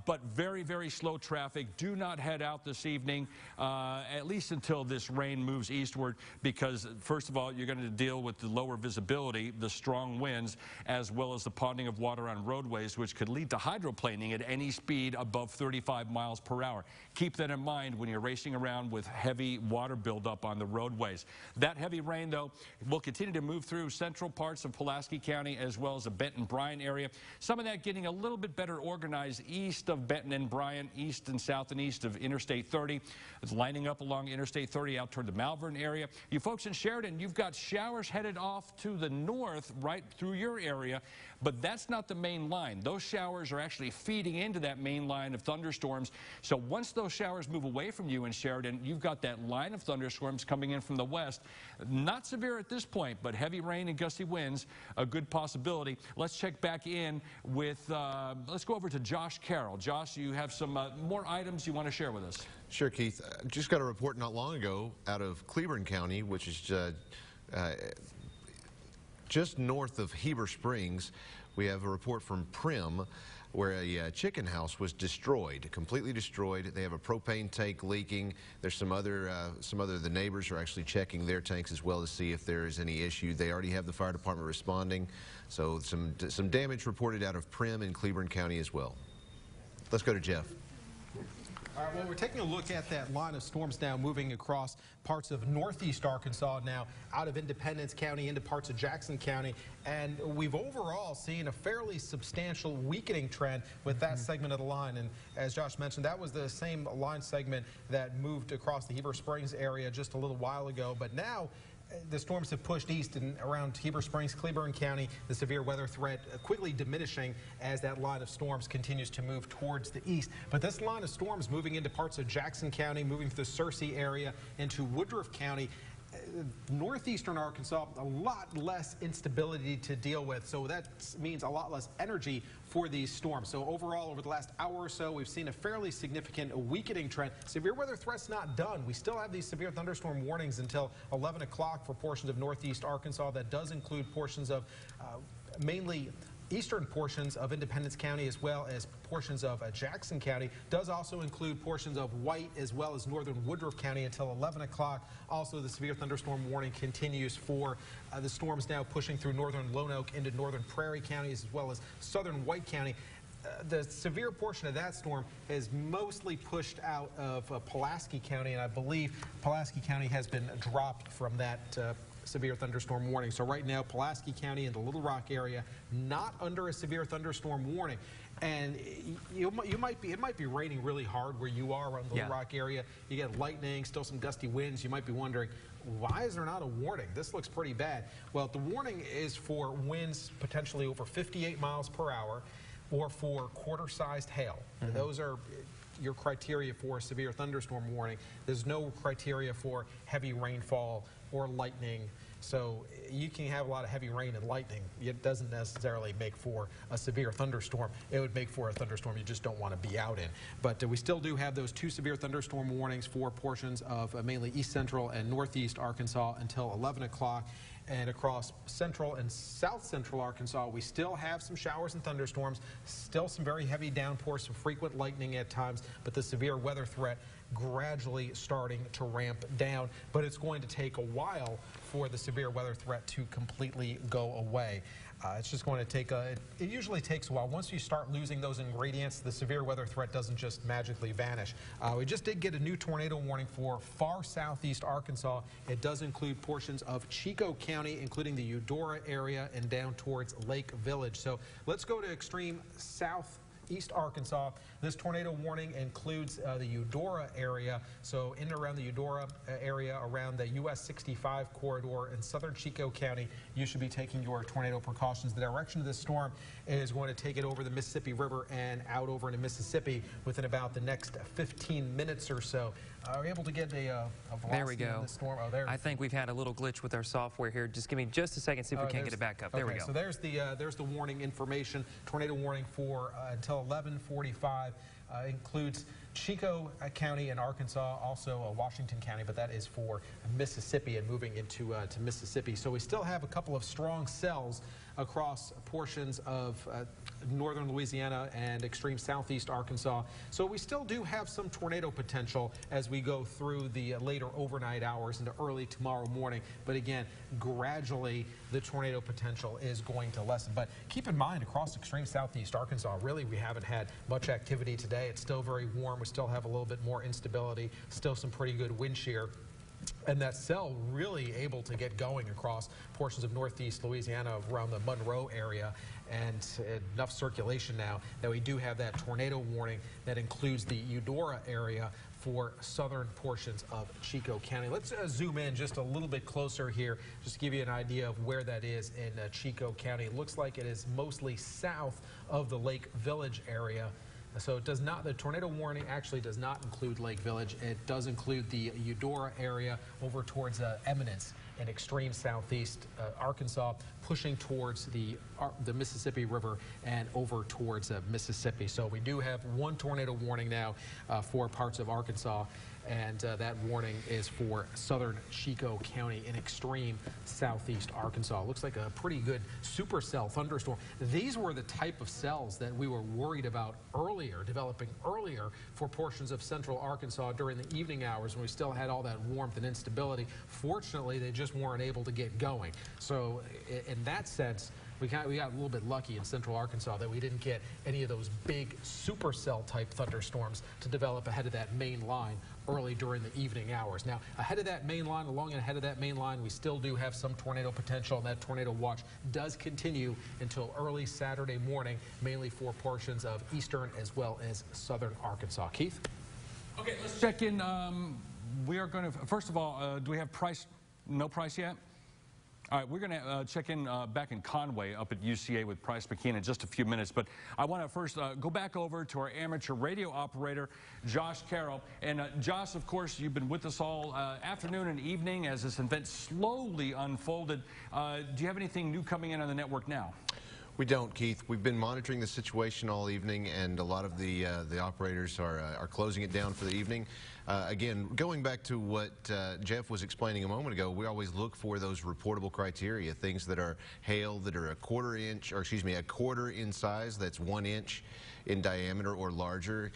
But very, very slow traffic. Do not head out this evening, at least until this rain moves eastward, because first of all, you're going to deal with the lower visibility, the strong winds, as well as the ponding of water on roadways, which could lead to hydroplaning at any speed above 35 miles per hour. Keep that in mind when you're racing around with heavy water buildup on the roadways. That heavy rain, though, will continue to move through central parts of Pulaski County as well as the Benton-Bryan area. Some of that getting a little bit better organized east of Benton and Bryan, east and south and east of Interstate 30. It's lining up along Interstate 30 out toward the Malvern area. You folks in Sheridan, you've got showers headed off to the north right through your area, but that's not the main line. Those showers are actually feeding into that main line of thunderstorms. So once those showers move away from you in Sheridan, you've got that line of thunderstorms coming in from the west. Not severe at this point, but heavy rain and gusty winds, a good possibility. Let's check back in with, let's go over to Josh Carroll. Josh, you have some more items you want to share with us. Sure, Keith. Just got a report not long ago out of Cleburne County, which is just north of Heber Springs. We have a report from Prim where a chicken house was destroyed, completely destroyed. They have a propane tank leaking. There's some other the neighbors are actually checking their tanks as well to see if there is any issue. They already have the fire department responding. So some damage reported out of Prim in Cleburne County as well. Let's go to Jeff. All right, well, we're taking a look at that line of storms now moving across parts of northeast Arkansas now out of Independence County into parts of Jackson County. And we've overall seen a fairly substantial weakening trend with that segment of the line. And as Josh mentioned, that was the same line segment that moved across the Heber Springs area just a little while ago. But now the storms have pushed east and around Heber Springs, Cleburne County, the severe weather threat quickly diminishing as that line of storms continues to move towards the east. But this line of storms moving into parts of Jackson County, moving through the Searcy area into Woodruff County, northeastern Arkansas, a lot less instability to deal with. So that means a lot less energy for these storms. So overall, over the last hour or so, we've seen a fairly significant weakening trend. Severe weather threat's not done. We still have these severe thunderstorm warnings until 11 o'clock for portions of northeast Arkansas. That does include portions of mainly eastern portions of Independence County as well as portions of Jackson County. Does also include portions of White as well as northern Woodruff County until 11 o'clock. Also, the severe thunderstorm warning continues for the storms now pushing through northern Lone Oak into northern Prairie counties as well as southern White County. The severe portion of that storm is mostly pushed out of Pulaski County, and I believe Pulaski County has been dropped from that severe thunderstorm warning. So right now, Pulaski County and the Little Rock area not under a severe thunderstorm warning. And it might be raining really hard where you are around the Little Rock area. You get lightning, still some gusty winds. You might be wondering, why is there not a warning? This looks pretty bad. Well, the warning is for winds potentially over 58 miles per hour or for quarter-sized hail. Those are your criteria for a severe thunderstorm warning. There's no criteria for heavy rainfall or lightning. So you can have a lot of heavy rain and lightning. It doesn't necessarily make for a severe thunderstorm. It would make for a thunderstorm you just don't want to be out in. But we still do have those 2 severe thunderstorm warnings for portions of mainly east central and northeast Arkansas until 11 o'clock. And across central and south central Arkansas, we still have some showers and thunderstorms, still some very heavy downpours, some frequent lightning at times, but the severe weather threat gradually starting to ramp down. But it's going to take a while for the severe weather threat to completely go away. It's just going to take it usually takes a while. Once you start losing those ingredients, the severe weather threat doesn't just magically vanish. We just did get a new tornado warning for far southeast Arkansas. It does include portions of Chico County, including the Eudora area and down towards Lake Village. So let's go to extreme southeast Arkansas. This tornado warning includes the Eudora area. So in and around the Eudora area, around the US 65 corridor in southern Chico County, you should be taking your tornado precautions. The direction of this storm is going to take it over the Mississippi River and out over into Mississippi within about the next 15 minutes or so. Are we able to get a velocity there we go. on this storm? Oh, there. I think we've had a little glitch with our software here. Just give me just a second, see if we can't get it back up. There we go. So there's the warning information, tornado warning for until until 11:45. Includes Chico County in Arkansas, also Washington County, but that is for Mississippi and moving into to Mississippi. So we still have a couple of strong cells across portions of northern Louisiana and extreme southeast Arkansas. So we still do have some tornado potential as we go through the later overnight hours into early tomorrow morning. But again, gradually the tornado potential is going to lessen. But keep in mind, across extreme southeast Arkansas, really we haven't had much activity today. It's still very warm. We still have a little bit more instability, still some pretty good wind shear. And that cell really able to get going across portions of northeast Louisiana around the Monroe area, and enough circulation now that we do have that tornado warning that includes the Eudora area for southern portions of Chico County. Let's zoom in just a little bit closer here, just to give you an idea of where that is in Chico County. It looks like it is mostly south of the Lake Village area. So it does not, the tornado warning actually does not include Lake Village. It does include the Eudora area over towards Eminence in extreme southeast Arkansas, pushing towards the Mississippi River and over towards Mississippi. So we do have one tornado warning now for parts of Arkansas, and that warning is for southern Chico County in extreme southeast Arkansas. Looks like a pretty good supercell thunderstorm. These were the type of cells that we were worried about earlier, developing earlier for portions of central Arkansas during the evening hours when we still had all that warmth and instability. Fortunately, they just weren't able to get going. So in that sense, we got a little bit lucky in central Arkansas that we didn't get any of those big supercell type thunderstorms to develop ahead of that main line early during the evening hours. Now, ahead of that main line, along and ahead of that main line, we still do have some tornado potential, and that tornado watch does continue until early Saturday morning, mainly for portions of eastern as well as southern Arkansas. Keith? Okay, let's check in. We are going to, first of all, do we have price? No price yet? All right, we're going to check in back in Conway up at UCA with Price McKean in just a few minutes. But I want to first go back over to our amateur radio operator, Josh Carroll. And Josh, of course, you've been with us all afternoon and evening as this event slowly unfolded. Do you have anything new coming in on the network now? We don't, Keith. We've been monitoring the situation all evening, and a lot of the operators are closing it down for the evening. Again, going back to what Jeff was explaining a moment ago, we always look for those reportable criteria, things that are hail that are a quarter in size, that's 1 inch in diameter or larger,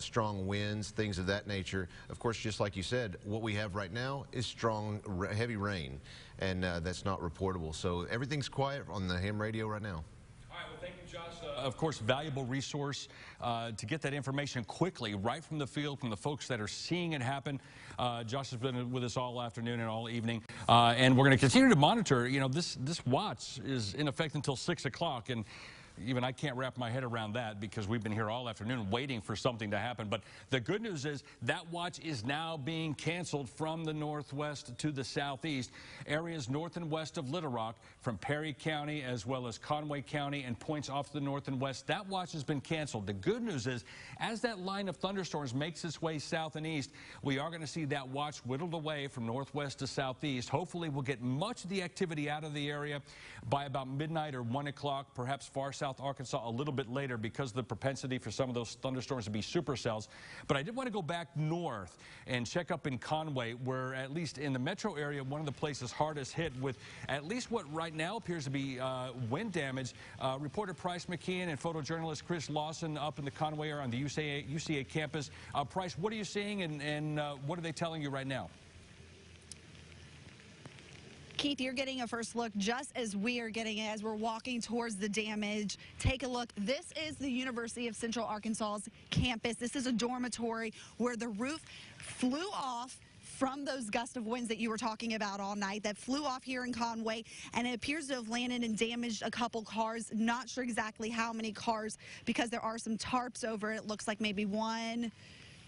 strong winds, things of that nature. Of course, just like you said, what we have right now is strong, heavy rain, and that's not reportable. So everything's quiet on the ham radio right now. All right, well, thank you, Josh. Of course, valuable resource to get that information quickly, right from the field, from the folks that are seeing it happen. Josh has been with us all afternoon and all evening, and we're going to continue to monitor. You know, this watch is in effect until 6 o'clock, and even I can't wrap my head around that because we've been here all afternoon waiting for something to happen. But the good news is that watch is now being canceled from the northwest to the southeast. Areas north and west of Little Rock, from Perry County as well as Conway County and points off to the north and west, that watch has been canceled. The good news is, as that line of thunderstorms makes its way south and east, we are going to see that watch whittled away from northwest to southeast. Hopefully we'll get much of the activity out of the area by about midnight or 1 o'clock, perhaps far south Arkansas a little bit later because of the propensity for some of those thunderstorms to be supercells. But I did want to go back north and check up in Conway, where at least in the metro area, one of the places hardest hit with at least what right now appears to be wind damage. Reporter Price McKean and photojournalist Chris Lawson up in the Conway area on the UCA campus. Price, what are you seeing, and what are they telling you right now? Keith, you're getting a first look just as we are getting it as we're walking towards the damage. Take a look. This is the University of Central Arkansas's campus. This is a dormitory where the roof flew off from those gusts of winds that you were talking about all night, that flew off here in Conway, and it appears to have landed and damaged a couple cars. Not sure exactly how many cars because there are some tarps over it. It looks like maybe 1,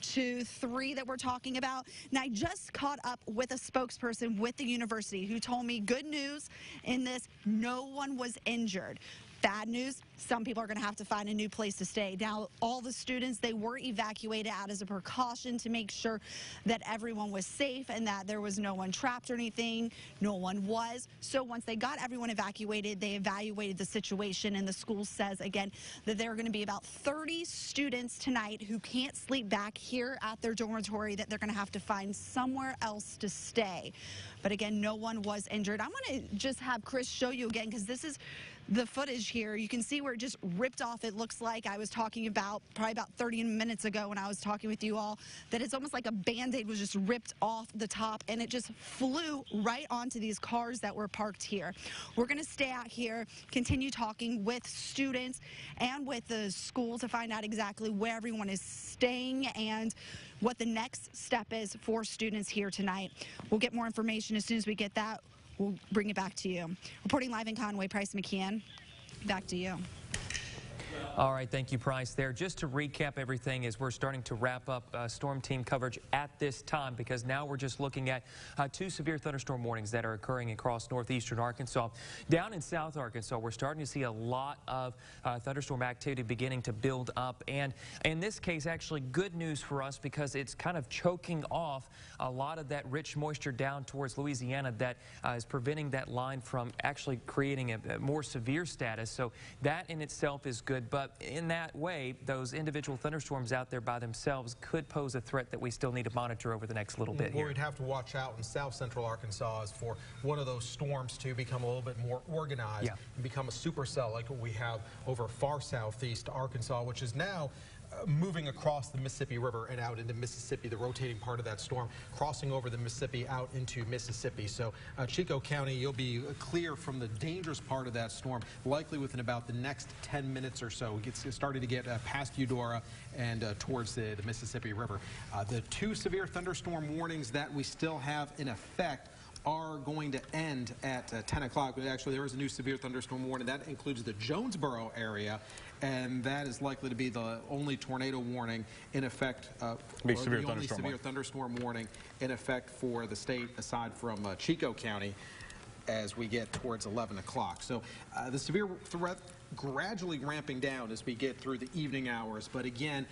2, 3 that we're talking about. Now, I just caught up with a spokesperson with the university who told me good news in this: no one was injured. Bad news, some people are going to have to find a new place to stay. Now, all the students, they were evacuated out as a precaution to make sure that everyone was safe and that there was no one trapped or anything. No one was. So once they got everyone evacuated, they evaluated the situation, and the school says, again, that there are going to be about 30 students tonight who can't sleep back here at their dormitory, that they're going to have to find somewhere else to stay. But again, no one was injured. I'm going to just have Chris show you again, because this is the footage here. You can see where it just ripped off. It looks like I was talking about probably about 30 minutes ago when I was talking with you all, that it's almost like a Band-Aid was just ripped off the top, and it just flew right onto these cars that were parked here. We're going to stay out here, continue talking with students and with the school to find out exactly where everyone is staying and what the next step is for students here tonight. We'll get more information as soon as we get that. We'll bring it back to you. Reporting live in Conway, Price McKeon. Back to you. All right, thank you, Price. There, just to recap everything as we're starting to wrap up storm team coverage at this time, because now we're just looking at 2 severe thunderstorm warnings that are occurring across northeastern Arkansas. Down in South Arkansas, we're starting to see a lot of thunderstorm activity beginning to build up, and in this case, actually good news for us, because it's kind of choking off a lot of that rich moisture down towards Louisiana that is preventing that line from actually creating a more severe status. So that in itself is good. But in that way, those individual thunderstorms out there by themselves could pose a threat that we still need to monitor over the next little bit here. What we'd have to watch out in south central Arkansas is for one of those storms to become a little bit more organized and become a supercell like what we have over far southeast Arkansas, which is now moving across the Mississippi River and out into Mississippi, the rotating part of that storm, crossing over the Mississippi out into Mississippi. So Chico County, you'll be clear from the dangerous part of that storm, likely within about the next 10 minutes or so. It's starting to get past Eudora and towards the Mississippi River. The 2 severe thunderstorm warnings that we still have in effect are going to end at 10 o'clock. Actually, there is a new severe thunderstorm warning. That includes the Jonesboro area, and that is likely to be the only tornado warning in effect, severe thunderstorm warning in effect for the state, aside from Chico County, as we get towards 11 o'clock. So the severe threat gradually ramping down as we get through the evening hours, but again,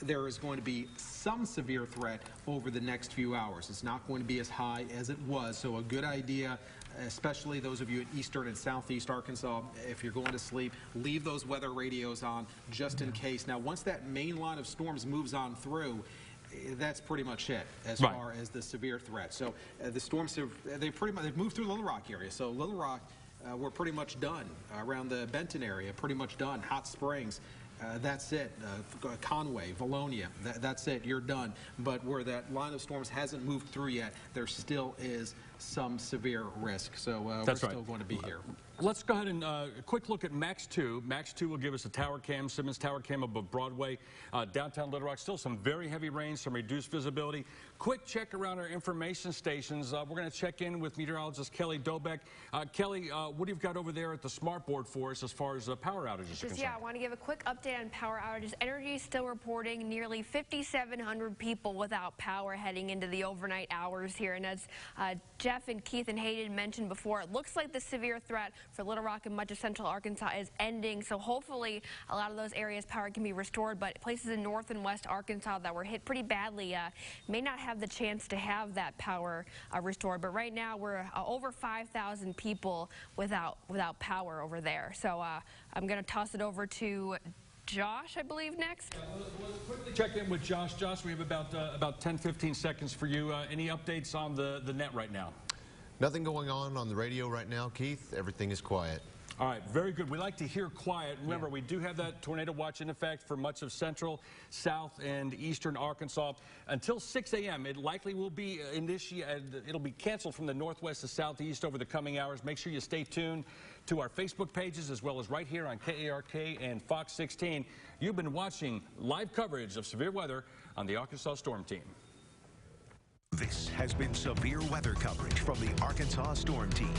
there is going to be some severe threat over the next few hours. It's not going to be as high as it was, so a good idea, especially those of you in eastern and southeast Arkansas, if you're going to sleep, leave those weather radios on just in case. Now, once that main line of storms moves on through, that's pretty much it as far as the severe threat. So the storms they've moved through Little Rock area. So Little Rock, we're pretty much done. Around the Benton area, pretty much done. Hot Springs. That's it. Conway, Valonia, that's it. You're done. But where that line of storms hasn't moved through yet, there still is some severe risk. So we're still going to be here. Let's go ahead and a quick look at Max 2. Max 2 will give us a tower cam, Simmons Tower Cam above Broadway, downtown Little Rock. Still some very heavy rain, some reduced visibility. Quick check around our information stations. We're going to check in with meteorologist Kelly Dobeck. Kelly, what do you got over there at the smart board for us as far as power outages are concerned? Yeah, I want to give a quick update on power outages. Energy is still reporting nearly 5,700 people without power heading into the overnight hours here. And as Jeff and Keith and Hayden mentioned before, it looks like the severe threat for Little Rock and much of central Arkansas is ending. So hopefully a lot of those areas power can be restored, but places in north and west Arkansas that were hit pretty badly may not have the chance to have that power restored. But right now we're over 5,000 people without power over there. So I'm going to toss it over to Josh, I believe, next. Let's quickly check in with Josh. Josh, we have about 10-15 seconds for you. Any updates on the net right now? Nothing going on the radio right now, Keith. Everything is quiet. All right, very good. We like to hear quiet. Remember, we do have that tornado watch in effect for much of central, south, and eastern Arkansas until 6 a.m. It likely will be it'll be canceled from the northwest to southeast over the coming hours. Make sure you stay tuned to our Facebook pages as well as right here on KARK and Fox 16. You've been watching live coverage of severe weather on the Arkansas Storm Team. This has been severe weather coverage from the Arkansas Storm Team.